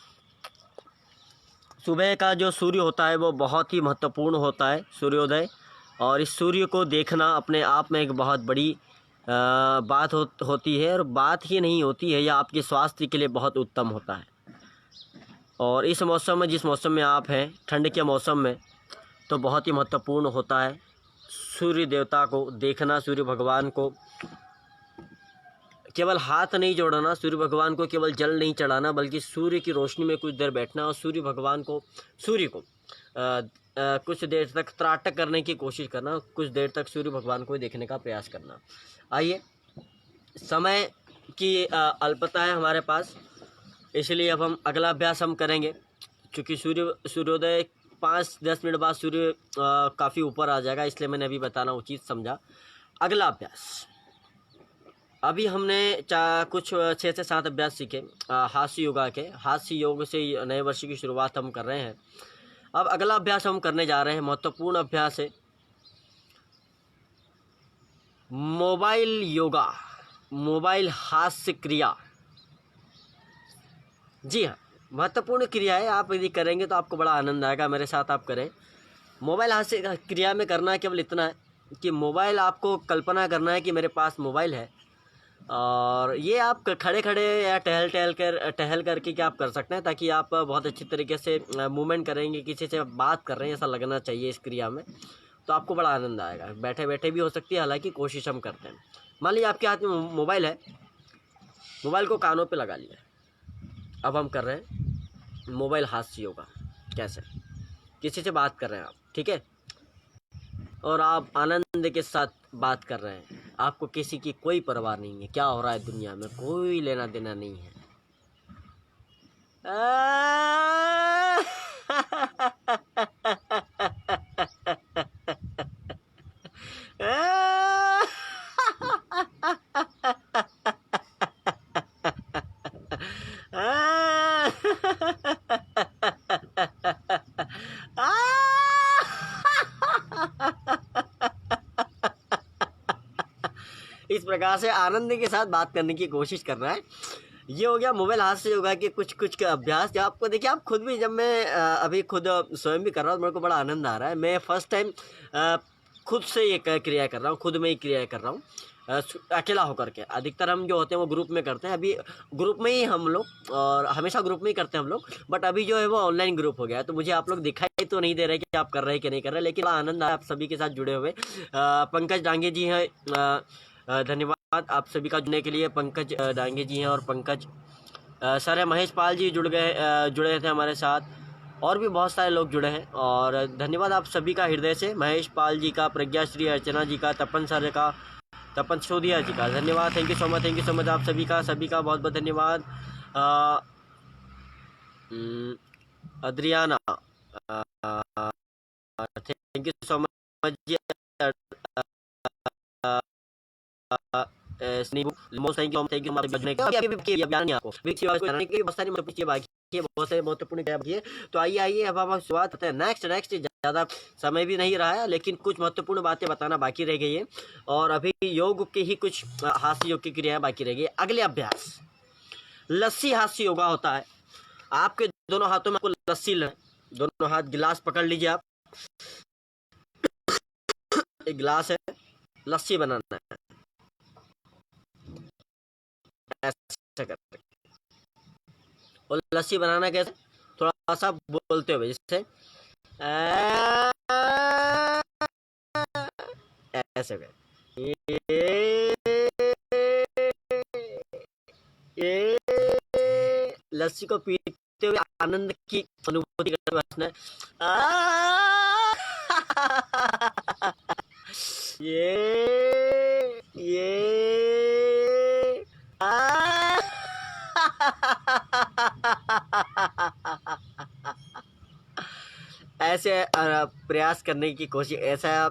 A: सुबह का जो सूर्य होता है वो बहुत ही महत्वपूर्ण होता है, सूर्योदय। और इस सूर्य को देखना अपने आप में एक बहुत बड़ी बात होती है, और बात ही नहीं होती है, यह आपके स्वास्थ्य के लिए बहुत उत्तम होता है। और इस मौसम में, जिस मौसम में आप हैं, ठंड के मौसम में, तो बहुत ही महत्वपूर्ण होता है सूर्य देवता को देखना, सूर्य भगवान को केवल हाथ नहीं जोड़ना, सूर्य भगवान को केवल जल नहीं चढ़ाना, बल्कि सूर्य की रोशनी में कुछ देर बैठना और सूर्य भगवान को, सूर्य को कुछ देर तक त्राटक करने की कोशिश करना, कुछ देर तक सूर्य भगवान को देखने का प्रयास करना। आइए, समय की अल्पता है हमारे पास, इसलिए अब हम अगला अभ्यास हम करेंगे। क्योंकि सूर्योदय 5-10 मिनट बाद सूर्य काफ़ी ऊपर आ जाएगा, इसलिए मैंने अभी बताना उचित समझा। अगला अभ्यास, अभी हमने कुछ 6 से 7 अभ्यास सीखे हास्य योगा के। हास्य योग से नए वर्ष की शुरुआत हम कर रहे हैं। अब अगला अभ्यास हम करने जा रहे हैं, महत्वपूर्ण अभ्यास है मोबाइल योगा, मोबाइल हास्य क्रिया। जी हाँ, महत्वपूर्ण क्रिया है, आप यदि करेंगे तो आपको बड़ा आनंद आएगा। मेरे साथ आप करें। मोबाइल हास्य क्रिया में करना केवल इतना है कि मोबाइल, आपको कल्पना करना है कि मेरे पास मोबाइल है, और ये आप खड़े खड़े या टहल करके क्या आप कर सकते हैं, ताकि आप बहुत अच्छी तरीके से मूवमेंट करेंगे, किसी से बात कर रहे हैं ऐसा लगना चाहिए इस क्रिया में, तो आपको बड़ा आनंद आएगा। बैठे बैठे भी हो सकती है, हालांकि कोशिश हम करते हैं। मान लीजिए आपके हाथ में मोबाइल है, मोबाइल को कानों पे लगा लिया, अब हम कर रहे हैं मोबाइल हास्य योगा। कैसे? किसी से बात कर रहे हैं आप, ठीक है, और आप आनंद के साथ बात कर रहे हैं, आपको किसी की कोई परवाह नहीं है, क्या हो रहा है दुनिया में कोई लेना देना नहीं है। इस प्रकार से आनंद के साथ बात करने की कोशिश कर रहा है। ये हो गया मोबाइल हास्य योगा के कुछ के अभ्यास, जो आपको देखिए, आप खुद भी, जब मैं अभी खुद स्वयं भी कर रहा हूँ, मेरे को बड़ा आनंद आ रहा है। मैं फर्स्ट टाइम खुद से ये क्रिया कर रहा हूँ, खुद में ही क्रिया कर रहा हूँ, अकेला होकर के। अधिकतर हम जो होते हैं वो ग्रुप में करते हैं, अभी ग्रुप में ही हम लोग, और हमेशा ग्रुप में ही करते हैं हम लोग, बट अभी जो है वो ऑनलाइन ग्रुप हो गया है, तो मुझे आप लोग दिखाई तो नहीं दे रहे कि आप कर रहे हैं कि नहीं कर रहे, लेकिन बड़ा आनंद आया आप सभी के साथ जुड़े हुए। पंकज डांगे जी हैं, धन्यवाद आप सभी का जुड़ने के लिए। पंकज डांगे जी हैं और पंकज सर है, महेश पाल जी जुड़े थे हमारे साथ, और भी बहुत सारे लोग जुड़े हैं, और धन्यवाद आप सभी का हृदय से। महेश पाल जी का, प्रज्ञा श्री, अर्चना जी का, तपन सर का, तपन सोदिया जी का धन्यवाद। Thank you so much, thank you so much आप सभी का बहुत बहुत धन्यवाद। अद्रियाना, थैंक यू सो मच जी। तो आइए अब हम शुरुआत करते हैं। नेक्स्ट ज़्यादा समय भी नहीं रहा है, लेकिन कुछ महत्वपूर्ण बातें बताना बाकी रह गई है, और अभी योग के ही कुछ हास्य योग की क्रियाएं बाकी रह गई। अगले अभ्यास लस्सी हास्य योगा होता है। आपके दोनों हाथों में आपको लस्सी लेना, दोनों हाथ गिलास पकड़ लीजिए, आप एक गिलास है, लस्सी बनाना है ऐसे करके। और लस्सी बनाना कैसे? थोड़ा सा बोलते हुए, जैसे ऐसे कर, ये लस्सी को पीते हुए आनंद की अनुभूति करते हुए हंसना है। ये ऐसे प्रयास करने की कोशिश, ऐसा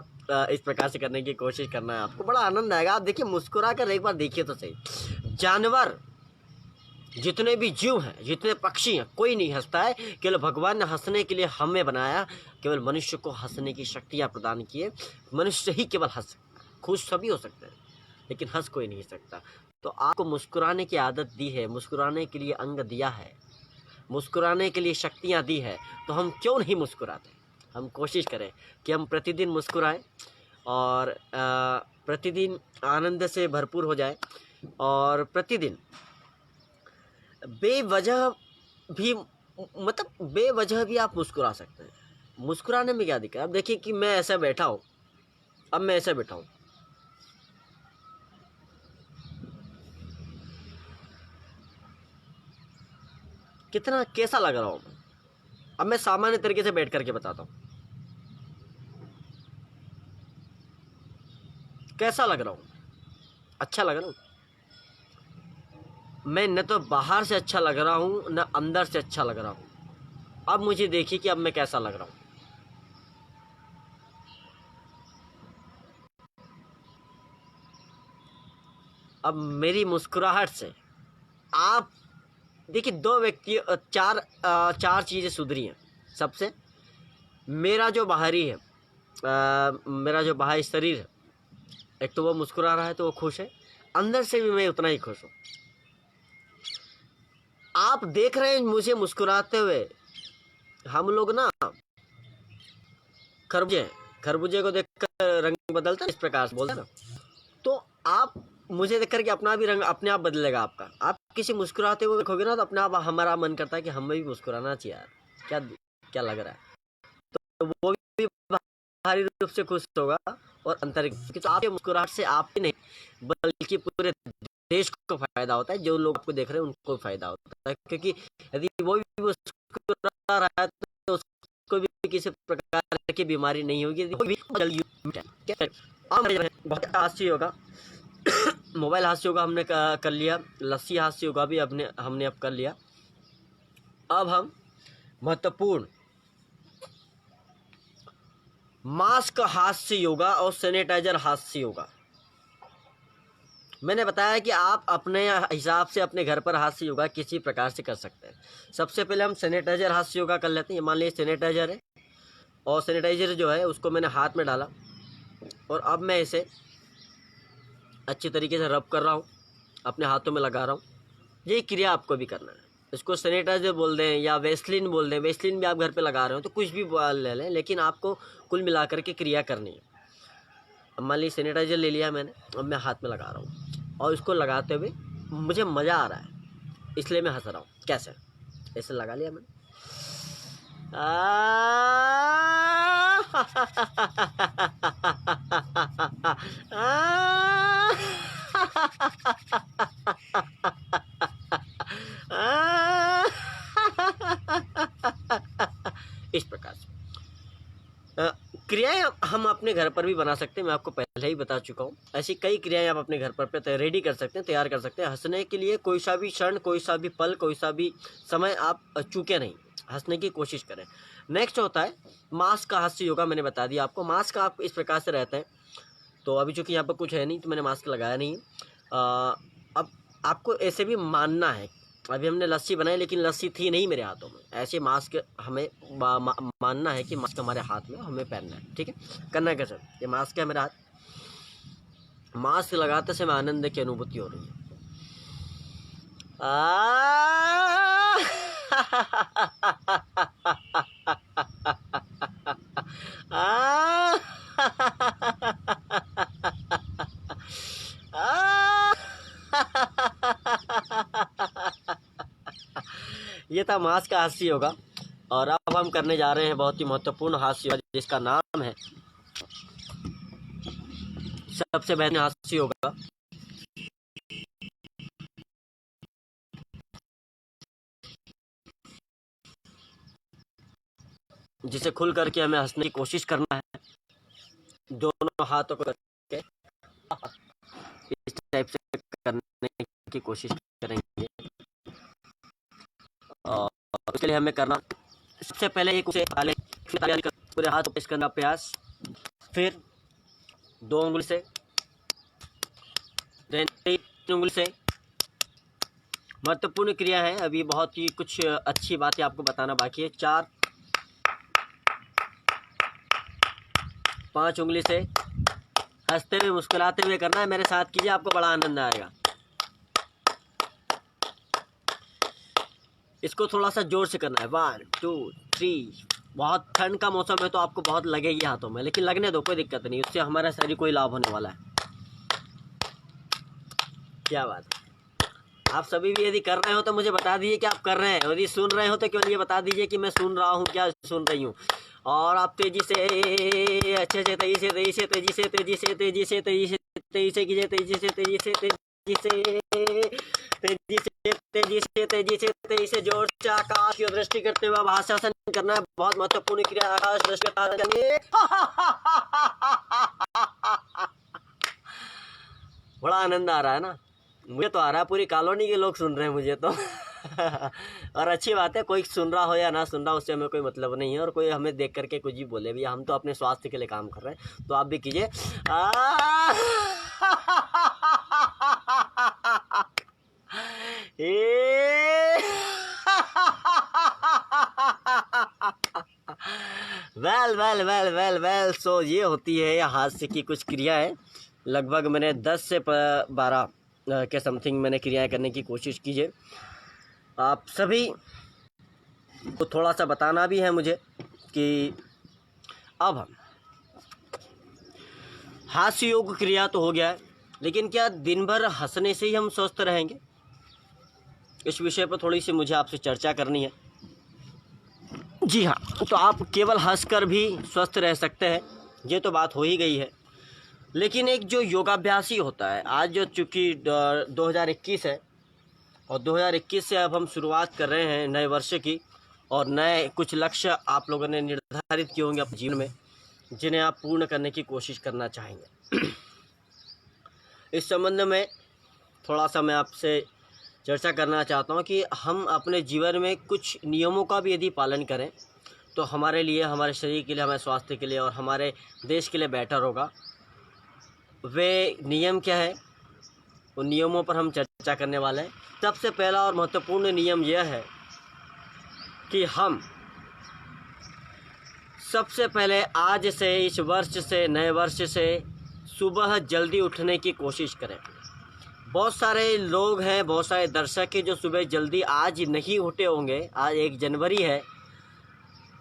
A: इस प्रकार से करने की कोशिश करना है आपको, बड़ा आनंद आएगा। आप देखिए, मुस्कुरा कर एक बार देखिए तो सही। जानवर, जितने भी जीव हैं, जितने पक्षी हैं, कोई नहीं हंसता है। केवल भगवान ने हंसने के लिए हमें बनाया, केवल मनुष्य को हंसने की शक्तियाँ प्रदान किए। मनुष्य ही केवल हंस सकता है, खुश सभी हो सकते हैं लेकिन हंस कोई नहीं सकता। तो आपको मुस्कुराने की आदत दी है, मुस्कुराने के लिए अंग दिया है, मुस्कुराने के लिए शक्तियाँ दी है, तो हम क्यों नहीं मुस्कुराते। हम कोशिश करें कि हम प्रतिदिन मुस्कुराएं और प्रतिदिन आनंद से भरपूर हो जाए, और प्रतिदिन बेवजह भी, मतलब बेवजह भी आप मुस्कुरा सकते हैं। मुस्कुराने में क्या दिक्कत है। अब देखिए कि मैं ऐसा बैठा हूँ, अब मैं ऐसा बैठा हूँ, कितना कैसा लग रहा हूँ मैं। अब मैं सामान्य तरीके से बैठ करके बताता हूँ कैसा लग रहा हूँ। अच्छा लग रहा हूँ मैं, न तो बाहर से अच्छा लग रहा हूँ न अंदर से अच्छा लग रहा हूँ। अब मुझे देखिए कि अब मैं कैसा लग रहा हूँ। अब मेरी मुस्कुराहट से आप देखिए, दो व्यक्ति, चार चीज़ें सुधरी हैं। सबसे, मेरा जो बाहरी है, मेरा जो बाहरी शरीर है, एक तो वो मुस्कुरा रहा है तो वो खुश है, अंदर से भी मैं उतना ही खुश हूँ। आप देख रहे हैं मुझे मुस्कुराते हुए। हम लोग ना खरबूजे हैं, खरबूजे को देखकर रंग बदलता है, इस प्रकार से बोलते हैं ना। तो आप मुझे देख करके अपना भी रंग अपने आप बदलेगा आपका। आप किसी मुस्कुराते हुए देखोगे ना तो अपने आप हमारा मन करता है कि हमें भी मुस्कुराना चाहिए यार, क्या क्या लग रहा है। तो वो भी बाहरी रूप से खुश होगा और आंतरिक, तो आपके मुस्कुराहट से आप ही नहीं बल्कि पूरे देश को फायदा होता है। जो लोग आपको देख रहे हैं उनको फायदा होता है, क्योंकि यदि वो भी मुस्कुरा रहा है तो उसको भी किसी प्रकार की बीमारी नहीं होगी, वो भी जल्दी। बहुत हास्य योगा, मोबाइल हास्य योगा हमने कर लिया, लस्सी हास्य योगा भी हमने अब कर लिया। अब हम महत्वपूर्ण मास्क हास्य योगा और सैनिटाइजर हास्य योगा, मैंने बताया कि आप अपने हिसाब से अपने घर पर हास्य योगा किसी प्रकार से कर सकते हैं। सबसे पहले हम सैनिटाइजर हास्य योगा कर लेते हैं। मान लीजिए सैनिटाइजर है, और सैनिटाइजर जो है उसको मैंने हाथ में डाला, और अब मैं इसे अच्छी तरीके से रब कर रहा हूँ, अपने हाथों में लगा रहा हूँ। यही क्रिया आपको भी करना है। इसको सैनिटाइजर बोल दें या वेस्लिन बोल दें, वेस्लिन भी आप घर पे लगा रहे हो तो कुछ भी ले लें, लेकिन आपको कुल मिलाकर के क्रिया करनी है। अब मान लीजिए सैनिटाइजर ले लिया मैंने, अब मैं हाथ में लगा रहा हूँ, और इसको लगाते हुए मुझे मज़ा आ रहा है, इसलिए मैं हंस रहा हूँ। कैसे, ऐसे लगा लिया मैंने। इस प्रकार से क्रियाएं हम अपने घर पर भी बना सकते हैं। मैं आपको पहले ही बता चुका हूँ, ऐसी कई क्रियाएं आप अपने घर पर रेडी कर सकते हैं, तैयार कर सकते हैं। हंसने के लिए कोई सा भी क्षण, कोई सा भी पल, कोई सा भी समय आप चूके नहीं, हंसने की कोशिश करें। नेक्स्ट होता है मास्क का हास्य योगा। मैंने बता दिया आपको, मास्क का आप इस प्रकार से रहता है। तो अभी चूँकि यहाँ पर कुछ है नहीं तो मैंने मास्क लगाया नहीं है। अब आपको ऐसे भी मानना है, अभी हमने लस्सी बनाई लेकिन लस्सी थी नहीं मेरे हाथों में, ऐसे मास्क हमें मानना है कि मास्क हमारे हाथ में हमें पहनना है। ठीक है, करना है कैसे, ये मास्क है मेरा हाथ, मास्क लगाते समय आनंद की अनुभूति हो रही है। ये था मास्क का हास्य योगा। और अब हम करने जा रहे हैं बहुत ही महत्वपूर्ण हास्य योगा, जिसका नाम है सबसे बेहतरीन हास्य योगा, जिसे खुल करके हमें हंसने की कोशिश करना है। दोनों हाथों को के इस टाइप से करने की कोशिश करेंगे। और उसके लिए हमें करना, सबसे पहले एक पूरे हाथ पेश करना प्रयास, फिर 2 उंगली से, 3 उंगली से। महत्वपूर्ण क्रिया है, अभी बहुत ही कुछ अच्छी बातें आपको बताना बाकी है। 4, 5 उंगली से हंसते हुए मुस्कुराते हुए करना है। मेरे साथ कीजिए, आपको बड़ा आनंद आएगा। इसको थोड़ा सा जोर से करना है। 1 2 3। बहुत ठंड का मौसम है तो आपको बहुत लगेगी हाथों में, लेकिन लगने दो, कोई दिक्कत नहीं, उससे हमारा शरीर कोई लाभ होने वाला है। क्या बात है। आप सभी भी यदि कर रहे हो तो मुझे बता दीजिए कि आप कर रहे हैं, यदि सुन रहे हो तो केवल ये बता दीजिए कि मैं सुन रहा हूँ, क्या सुन रही हूँ। और आप तेजी से, अच्छे से, तेजी से, तेजी से, तेजी से, तेजी से, तेजी से, तेजी से, तेजी से कीजिए, तेजी से, तेजी से, तेजी से, तेजी से, तेजी से, तेजी से, तेजी से, जोर से आकाश की दृष्टि करते हुए भाषासन करना है। बहुत महत्वपूर्ण क्रिया, आकाश दृष्टि करनी। बड़ा आनंद आ रहा है ना, मुझे तो आ रहा है, पूरी कॉलोनी के लोग सुन रहे हैं मुझे तो। और अच्छी बात है, कोई सुन रहा हो या ना सुन रहा हो उससे हमें कोई मतलब नहीं है, और कोई हमें देख करके कुछ भी बोले भी, हम तो अपने स्वास्थ्य के लिए काम कर रहे हैं। तो आप भी कीजिए। Well well well well well. So ये होती है हास्य की कुछ क्रियाएं। लगभग मैंने 10 से 12 के समथिंग मैंने क्रियाएं करने की कोशिश की है। आप सभी को थोड़ा सा बताना भी है मुझे कि अब हम हास्य योग क्रिया तो हो गया है, लेकिन क्या दिन भर हंसने से ही हम स्वस्थ रहेंगे? इस विषय पर थोड़ी सी मुझे आपसे चर्चा करनी है। जी हाँ, तो आप केवल हंसकर भी स्वस्थ रह सकते हैं, ये तो बात हो ही गई है। लेकिन एक जो योगाभ्यासी होता है, आज जो चूँकि 2021 है और 2021 से अब हम शुरुआत कर रहे हैं नए वर्ष की, और नए कुछ लक्ष्य आप लोगों ने निर्धारित किए होंगे अपने जीवन में, जिन्हें आप पूर्ण करने की कोशिश करना चाहेंगे। इस संबंध में थोड़ा सा मैं आपसे चर्चा करना चाहता हूं कि हम अपने जीवन में कुछ नियमों का भी यदि पालन करें तो हमारे लिए, हमारे शरीर के लिए, हमारे स्वास्थ्य के लिए और हमारे देश के लिए बेटर होगा। वे नियम क्या है, उन नियमों पर हम चर्चा करने वाले हैं। सबसे पहला और महत्वपूर्ण नियम यह है कि हम सबसे पहले आज से, इस वर्ष से, नए वर्ष से सुबह जल्दी उठने की कोशिश करें। बहुत सारे लोग हैं, बहुत सारे दर्शक हैं जो सुबह जल्दी आज नहीं उठे होंगे। आज 1 जनवरी है,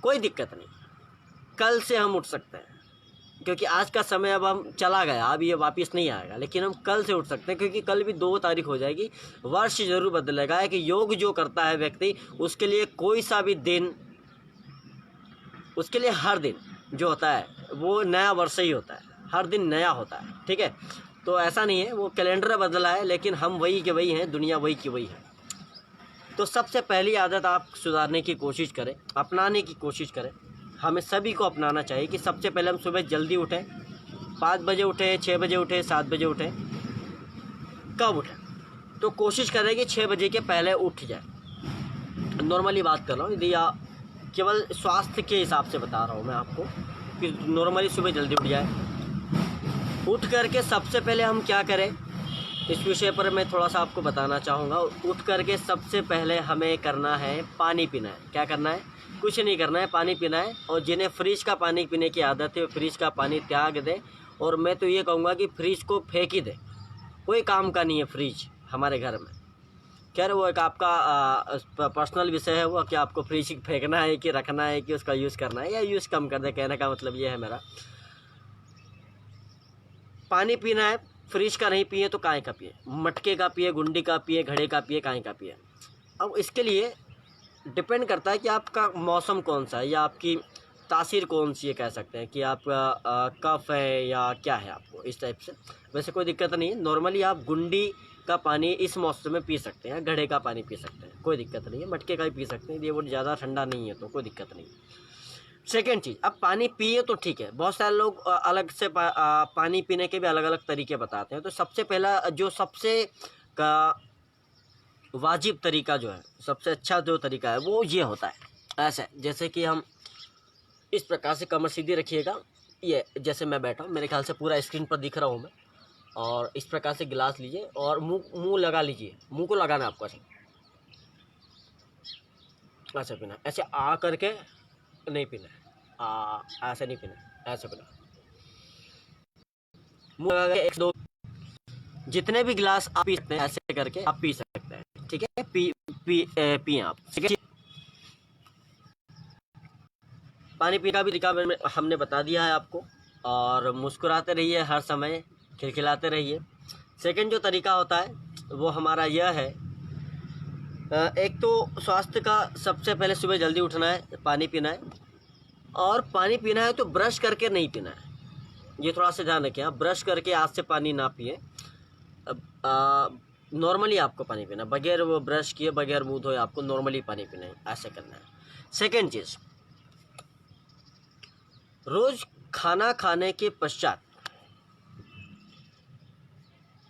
A: कोई दिक्कत नहीं, कल से हम उठ सकते हैं, क्योंकि आज का समय अब हम चला गया, अब ये वापस नहीं आएगा। लेकिन हम कल से उठ सकते हैं, क्योंकि कल भी 2 तारीख हो जाएगी। वर्ष ज़रूर बदलेगा है कि योग जो करता है व्यक्ति, उसके लिए कोई सा भी दिन, उसके लिए हर दिन जो होता है वो नया वर्ष ही होता है, हर दिन नया होता है। ठीक है, तो ऐसा नहीं है, वो कैलेंडर बदला है, लेकिन हम वही के वही हैं, दुनिया वही की वही है। तो सबसे पहली आदत आप सुधारने की कोशिश करें, अपनाने की कोशिश करें। हमें सभी को अपनाना चाहिए कि सबसे पहले हम सुबह जल्दी उठें। 5 बजे उठें, 6 बजे उठें, 7 बजे उठें। कब उठें? तो कोशिश करें कि 6 बजे के पहले उठ जाए। नॉर्मली बात कर रहा हूँ, यदि आप केवल स्वास्थ्य के हिसाब से बता रहा हूँ मैं आपको कि नॉर्मली सुबह जल्दी उठ जाए। उठ करके सबसे पहले हम क्या करें, इस विषय पर मैं थोड़ा सा आपको बताना चाहूँगा। उठ करके सबसे पहले हमें करना है, पानी पीना है। क्या करना है? कुछ नहीं करना है, पानी पीना है। और जिन्हें फ्रिज का पानी पीने की आदत है, वो फ्रिज का पानी त्याग दें। और मैं तो ये कहूँगा कि फ्रिज को फेंक ही दें, कोई काम का नहीं है फ्रिज हमारे घर में। खैर वो एक आपका पर्सनल विषय है, वो कि आपको फ्रिज फेंकना है कि रखना है कि उसका यूज़ करना है, या यूज़ कम कर दे। कहने का मतलब ये है मेरा, पानी पीना है, फ्रिज का नहीं पिए तो काहे का पिए, मटके का पिए, गुंडी का पिए, घड़े का पिए, काहे का पिए। अब इसके लिए डिपेंड करता है कि आपका मौसम कौन सा है, या आपकी तासीर कौन सी है, कह सकते हैं कि आपका कफ है या क्या है आपको, इस टाइप से। वैसे कोई दिक्कत नहीं है, नॉर्मली आप गुंडी का पानी इस मौसम में पी सकते हैं, घड़े का पानी पी सकते हैं, कोई दिक्कत नहीं है। मटके का भी पी सकते हैं, ये वो ज़्यादा ठंडा नहीं है तो कोई दिक्कत नहीं। सेकेंड चीज़, अब पानी पिए तो ठीक है, बहुत सारे लोग अलग से पानी पीने के भी अलग अलग तरीके बताते हैं। तो सबसे पहला जो सबसे का वाजिब तरीका जो है, सबसे अच्छा जो तरीका है वो ये होता है, ऐसा जैसे कि हम इस प्रकार से कमर सीधी रखिएगा, ये जैसे मैं बैठा हूँ, मेरे ख्याल से पूरा स्क्रीन पर दिख रहा हूँ मैं, और इस प्रकार से गिलास लीजिए और मुंह लगा लीजिए, मुंह को लगाना है आपको ऐसे पीना, ऐसे आ करके नहीं पीना है, ऐसे नहीं पीना, ऐसे पीना, मुंह लगा के एक दो, जितने भी गिलास आप पी सकते हैं ऐसे करके आप पी सकते हैं, ठीक है। पिए आप। पानी पीने का भी तरीका हमने बता दिया है आपको, और मुस्कुराते रहिए हर समय, खिलखिलाते रहिए। सेकंड जो तरीका होता है वो हमारा यह है, एक तो स्वास्थ्य का सबसे पहले सुबह जल्दी उठना है, पानी पीना है, और पानी पीना है तो ब्रश करके नहीं पीना है, ये थोड़ा सा ध्यान रखें। आप ब्रश करके आज से पानी ना पिए, नॉर्मली आपको पानी पीना, बगैर वो ब्रश किए, बगैर मुँह धोए आपको नॉर्मली पानी पीना है, ऐसे करना है। सेकेंड चीज़, रोज खाना खाने के पश्चात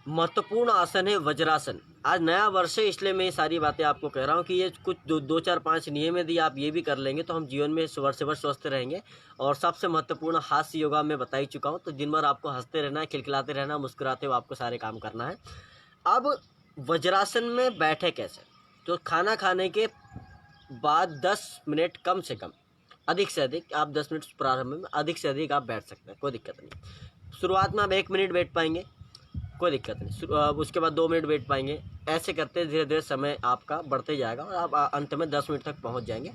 A: महत्वपूर्ण आसन है वज्रासन। आज नया वर्ष है इसलिए मैं ये सारी बातें आपको कह रहा हूँ कि ये कुछ दो चार पांच नियम यदि आप ये भी कर लेंगे तो हम जीवन में वर्ष से वर्ष स्वस्थ रहेंगे। और सबसे महत्वपूर्ण हास्य योगा मैं बता ही चुका हूँ, तो दिन भर आपको हंसते रहना है, खिलखिलाते रहना, मुस्कुराते हुए आपको सारे काम करना है। अब वज्रासन में बैठे कैसे, तो खाना खाने के बाद 10 मिनट कम से कम, अधिक से अधिक आप 10 मिनट प्रारंभ में, अधिक से अधिक आप बैठ सकते हैं, कोई दिक्कत नहीं। शुरुआत में आप 1 मिनट बैठ पाएंगे, कोई दिक्कत नहीं, उसके बाद 2 मिनट बैठ पाएंगे, ऐसे करते धीरे धीरे समय आपका बढ़ते जाएगा और आप अंत में 10 मिनट तक पहुंच जाएंगे।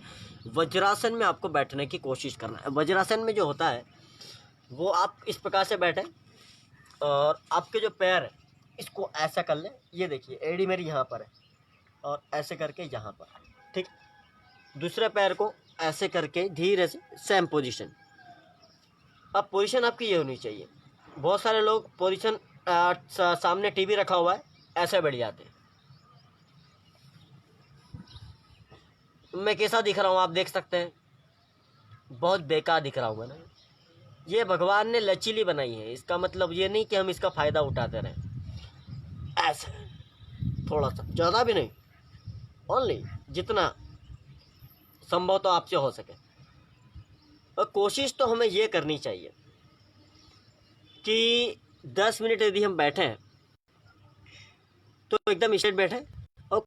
A: वज्रासन में आपको बैठने की कोशिश करना है। वज्रासन में जो होता है वो आप इस प्रकार से बैठें और आपके जो पैर है इसको ऐसा कर लें, ये देखिए एड़ी मेरी यहाँ पर है, और ऐसे करके यहाँ पर, ठीक। दूसरे पैर को ऐसे करके धीरे से सेम पोजीशन। अब पोजीशन आपकी ये होनी चाहिए। बहुत सारे लोग पोजीशन सामने टीवी रखा हुआ है ऐसे बैठ जाते हैं। मैं कैसा दिख रहा हूँ आप देख सकते हैं, बहुत बेकार दिख रहा हूँ मैं ना। ये भगवान ने लचीली बनाई है, इसका मतलब ये नहीं कि हम इसका फ़ायदा उठाते रहें, ऐसे थोड़ा सा, ज़्यादा भी नहीं, ओनली जितना संभव तो आपसे हो सके। और कोशिश तो हमें ये करनी चाहिए कि 10 मिनट यदि हम बैठे हैं तो एकदम स्ट्रेट बैठे, और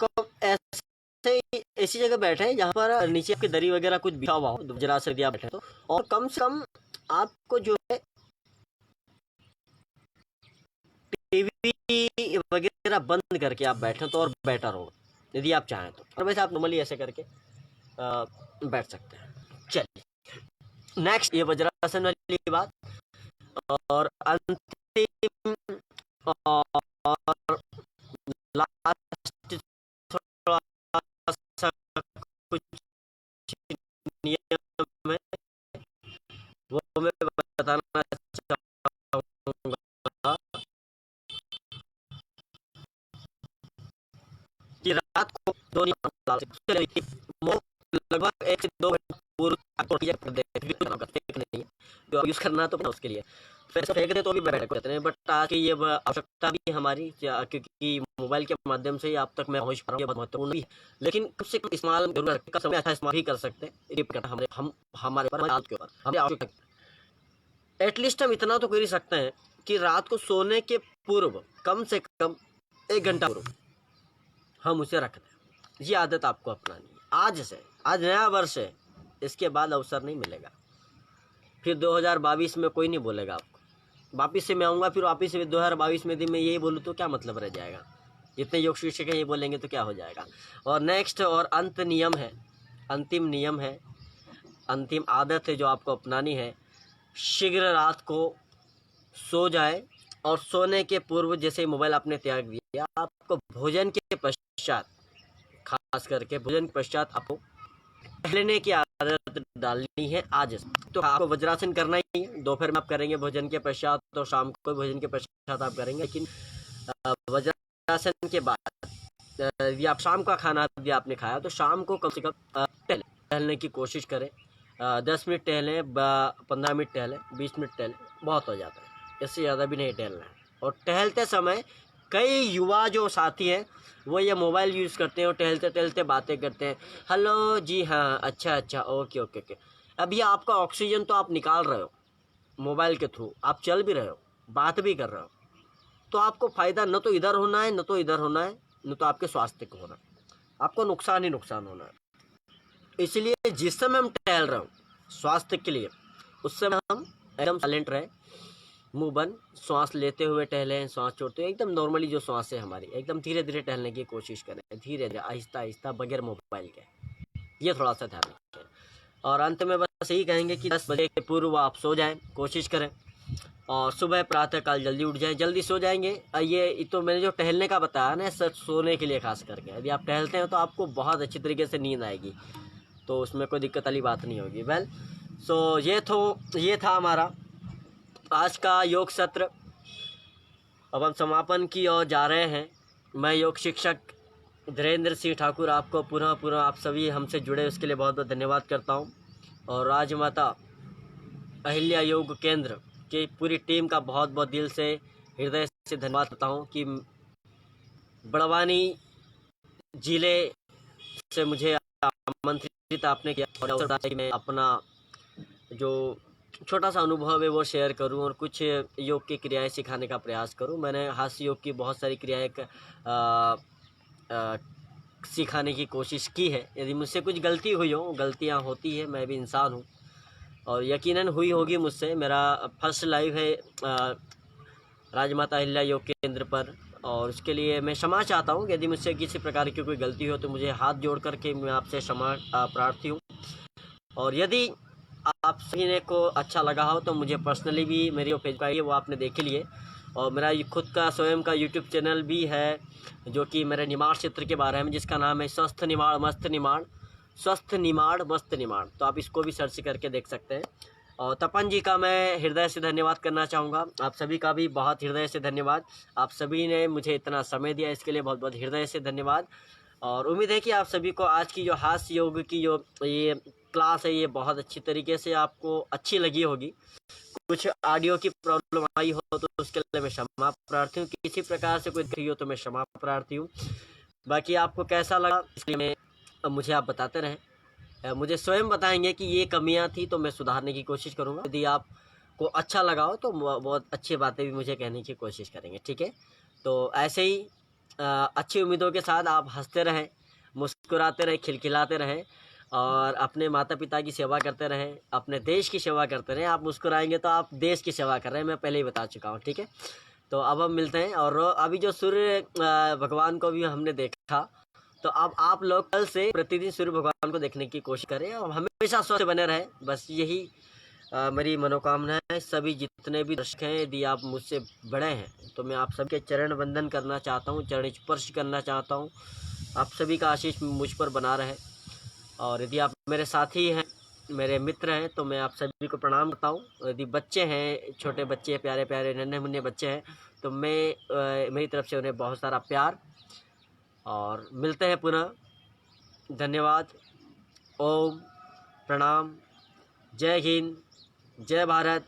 A: कब ऐसे ऐसी जगह बैठे जहाँ पर नीचे आपकी दरी वगैरह कुछ बिछा हुआ हो, जरा से दिया बैठे तो, और कम से कम आपको जो है टीवी वगैरह बंद करके आप बैठे तो और बेटर होगा यदि आप चाहें तो। और वैसे आप नॉर्मली ऐसे करके बैठ सकते हैं। चलिए नेक्स्ट, ये वज्रासन वाली बात। और अंतिम और लास्ट थोड़ा सा कुछ नियम है वो मैं बताना चाहूँगा कि रात को 2 लगभग 1 से 2 घंटे पूर्व नहीं जो यूज़ करना तो उसके लिए फिर फेंक दे तो भी बैठ करते हैं, बट आज की ये आवश्यकता भी हमारी, क्योंकि मोबाइल के माध्यम से ही आप तक मैं पहुँच पा रहा हूँ, ये बहुत महत्वपूर्ण भी है। लेकिन कम से कम इस्तेमाल जरूर का समय अच्छा इस्तेमाल भी कर सकते हैं, हमारे पर के ऊपर हमें आवश्यकता। एटलीस्ट हम इतना तो कर ही सकते हैं कि रात को सोने के पूर्व कम से कम 1 घंटा पूर्व हम उसे रख दें। ये आदत आपको अपनानी है आज से। आज नया वर्ष है, इसके बाद अवसर नहीं मिलेगा, फिर 2022 में कोई नहीं बोलेगा आपको। वापिस से मैं आऊँगा, फिर वापिस से 2022 में यदि मैं यही बोलूँ तो क्या मतलब रह जाएगा। जितने योग शिक्षक हैं ये बोलेंगे तो क्या हो जाएगा। और नेक्स्ट और अंत नियम है, अंतिम नियम है, अंतिम आदत है जो आपको अपनानी है। शीघ्र रात को सो जाए, और सोने के पूर्व जैसे मोबाइल आपने त्याग दिया, आपको भोजन के पश्चात, खास करके भोजन के पश्चात आपको टहलने की आदत डालनी है आज। तो आपको वज्रासन करना ही है, दोपहर में आप करेंगे भोजन के पश्चात, तो शाम को भोजन के पश्चात आप करेंगे। लेकिन वज्रासन के बाद यदि आप शाम का खाना यदि आपने खाया तो शाम को कम से कम टहलने की कोशिश करें। 10 मिनट टहलें, 15 मिनट टहलें, 20 मिनट टहलें, बहुत हो जाता है। इससे ज़्यादा भी नहीं टहलना है। और टहलते समय कई युवा जो साथी हैं वो ये मोबाइल यूज़ करते हैं और टहलते टहलते बातें करते हैं, हेलो जी, हाँ, अच्छा अच्छा, ओके ओके ओके। अब ये आपका ऑक्सीजन तो आप निकाल रहे हो मोबाइल के थ्रू, आप चल भी रहे हो, बात भी कर रहे हो, तो आपको फ़ायदा न तो इधर होना है, न तो इधर होना है, न तो आपके स्वास्थ्य को होना है, आपको नुकसान ही नुकसान होना है। इसलिए जिस समय हम टहल रहे हो स्वास्थ्य के लिए, उस समय हम एकदम साइलेंट रहे, मुंह बंद, श्वास लेते हुए टहलें, श्वास छोड़ते हुए एकदम नॉर्मली जो श्वास है हमारी, एकदम धीरे धीरे टहलने की कोशिश करें, धीरे धीरे, आहिस्ता आहिस्ता, बगैर मोबाइल के। ये थोड़ा सा ध्यान रखें। और अंत में बस यही कहेंगे कि 10 बजे के पूर्व आप सो जाएं, कोशिश करें, और सुबह प्रातःकाल जल्दी उठ जाएं। जल्दी सो जाएंगे, ये तो मैंने जो टहलने का बताया ना, सच सोने के लिए खास करके, यदि आप टहलते हैं तो आपको बहुत अच्छी तरीके से नींद आएगी, तो उसमें कोई दिक्कत वाली बात नहीं होगी। वेल, सो ये था हमारा आज का योग सत्र। अब हम समापन की ओर जा रहे हैं। मैं योग शिक्षक धीरेन्द्र सिंह ठाकुर आपको पुनः आप सभी हमसे जुड़े उसके लिए बहुत बहुत धन्यवाद करता हूँ। और राजमाता अहिल्या योग केंद्र की पूरी टीम का बहुत बहुत दिल से, हृदय से धन्यवाद करता हूँ कि बड़वानी जिले से मुझे आमंत्रित आपने किया और मैं अपना जो छोटा सा अनुभव है वो शेयर करूं और कुछ योग की क्रियाएं सिखाने का प्रयास करूं। मैंने हास्य योग की बहुत सारी क्रियाएं सिखाने की कोशिश की है। यदि मुझसे कुछ गलती हुई हो, गलतियां होती है, मैं भी इंसान हूं, और यकीनन हुई होगी मुझसे। मेरा फर्स्ट लाइव है राजमाता अहिल्या योग केंद्र पर, और उसके लिए मैं क्षमा चाहता हूँ। यदि मुझसे किसी प्रकार की कोई गलती हो तो मुझे हाथ जोड़ करके मैं आपसे क्षमा प्रार्थी हूँ। और यदि आप सभी ने को अच्छा लगा हो तो मुझे पर्सनली भी मेरी जो पेज पाई है वो आपने देख लिए, और मेरा खुद का स्वयं का यूट्यूब चैनल भी है जो कि मेरे निमाड़ क्षेत्र के बारे में, जिसका नाम है स्वस्थ निमाड़ मस्त निमाड़, स्वस्थ निमाड़ मस्त निमाड़, तो आप इसको भी सर्च करके देख सकते हैं। और तपन जी का मैं हृदय से धन्यवाद करना चाहूँगा। आप सभी का भी बहुत हृदय से धन्यवाद। आप सभी ने मुझे इतना समय दिया, इसके लिए बहुत बहुत हृदय से धन्यवाद। और उम्मीद है कि आप सभी को आज की जो हास्य योग की जो ये क्लास है ये बहुत अच्छी तरीके से आपको अच्छी लगी होगी। कुछ ऑडियो की प्रॉब्लम आई हो तो उसके लिए मैं क्षमा प्रार्थी हूँ, किसी प्रकार से कोई दिक्कत हो तो मैं क्षमा प्रार्थी हूँ। बाकी आपको कैसा लगा इसलिए मुझे आप बताते रहें, मुझे स्वयं बताएंगे कि ये कमियां थी तो मैं सुधारने की कोशिश करूँगा। यदि आपको अच्छा लगा हो तो बहुत अच्छी बातें भी मुझे कहने की कोशिश करेंगे, ठीक है। तो ऐसे ही अच्छी उम्मीदों के साथ आप हंसते रहें, मुस्कुराते रहें, खिलखिलाते रहें, और अपने माता पिता की सेवा करते रहें, अपने देश की सेवा करते रहें। आप मुस्कुराएंगे तो आप देश की सेवा कर रहे हैं, मैं पहले ही बता चुका हूँ, ठीक है। तो अब हम मिलते हैं। और अभी जो सूर्य भगवान को भी हमने देखा, तो अब आप लोग कल से प्रतिदिन सूर्य भगवान को देखने की कोशिश करें और हमेशा स्वस्थ बने रहें। बस यही मेरी मनोकामना है। सभी जितने भी दर्शक हैं, यदि आप मुझसे बड़े हैं तो मैं आप सबके चरण वंदन करना चाहता हूँ, चरण स्पर्श करना चाहता हूँ। आप सभी का आशीष मुझ पर बना रहे। और यदि आप मेरे साथी हैं, मेरे मित्र हैं, तो मैं आप सभी को प्रणाम करता हूँ। यदि बच्चे हैं, छोटे बच्चे, प्यारे प्यारे नन्हे मुन्ने बच्चे हैं, तो मेरी तरफ से उन्हें बहुत सारा प्यार। और मिलते हैं पुनः। धन्यवाद। ओम प्रणाम। जय हिंद, जय भारत,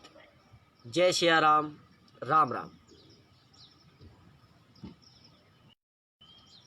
A: जय सिया राम, राम राम।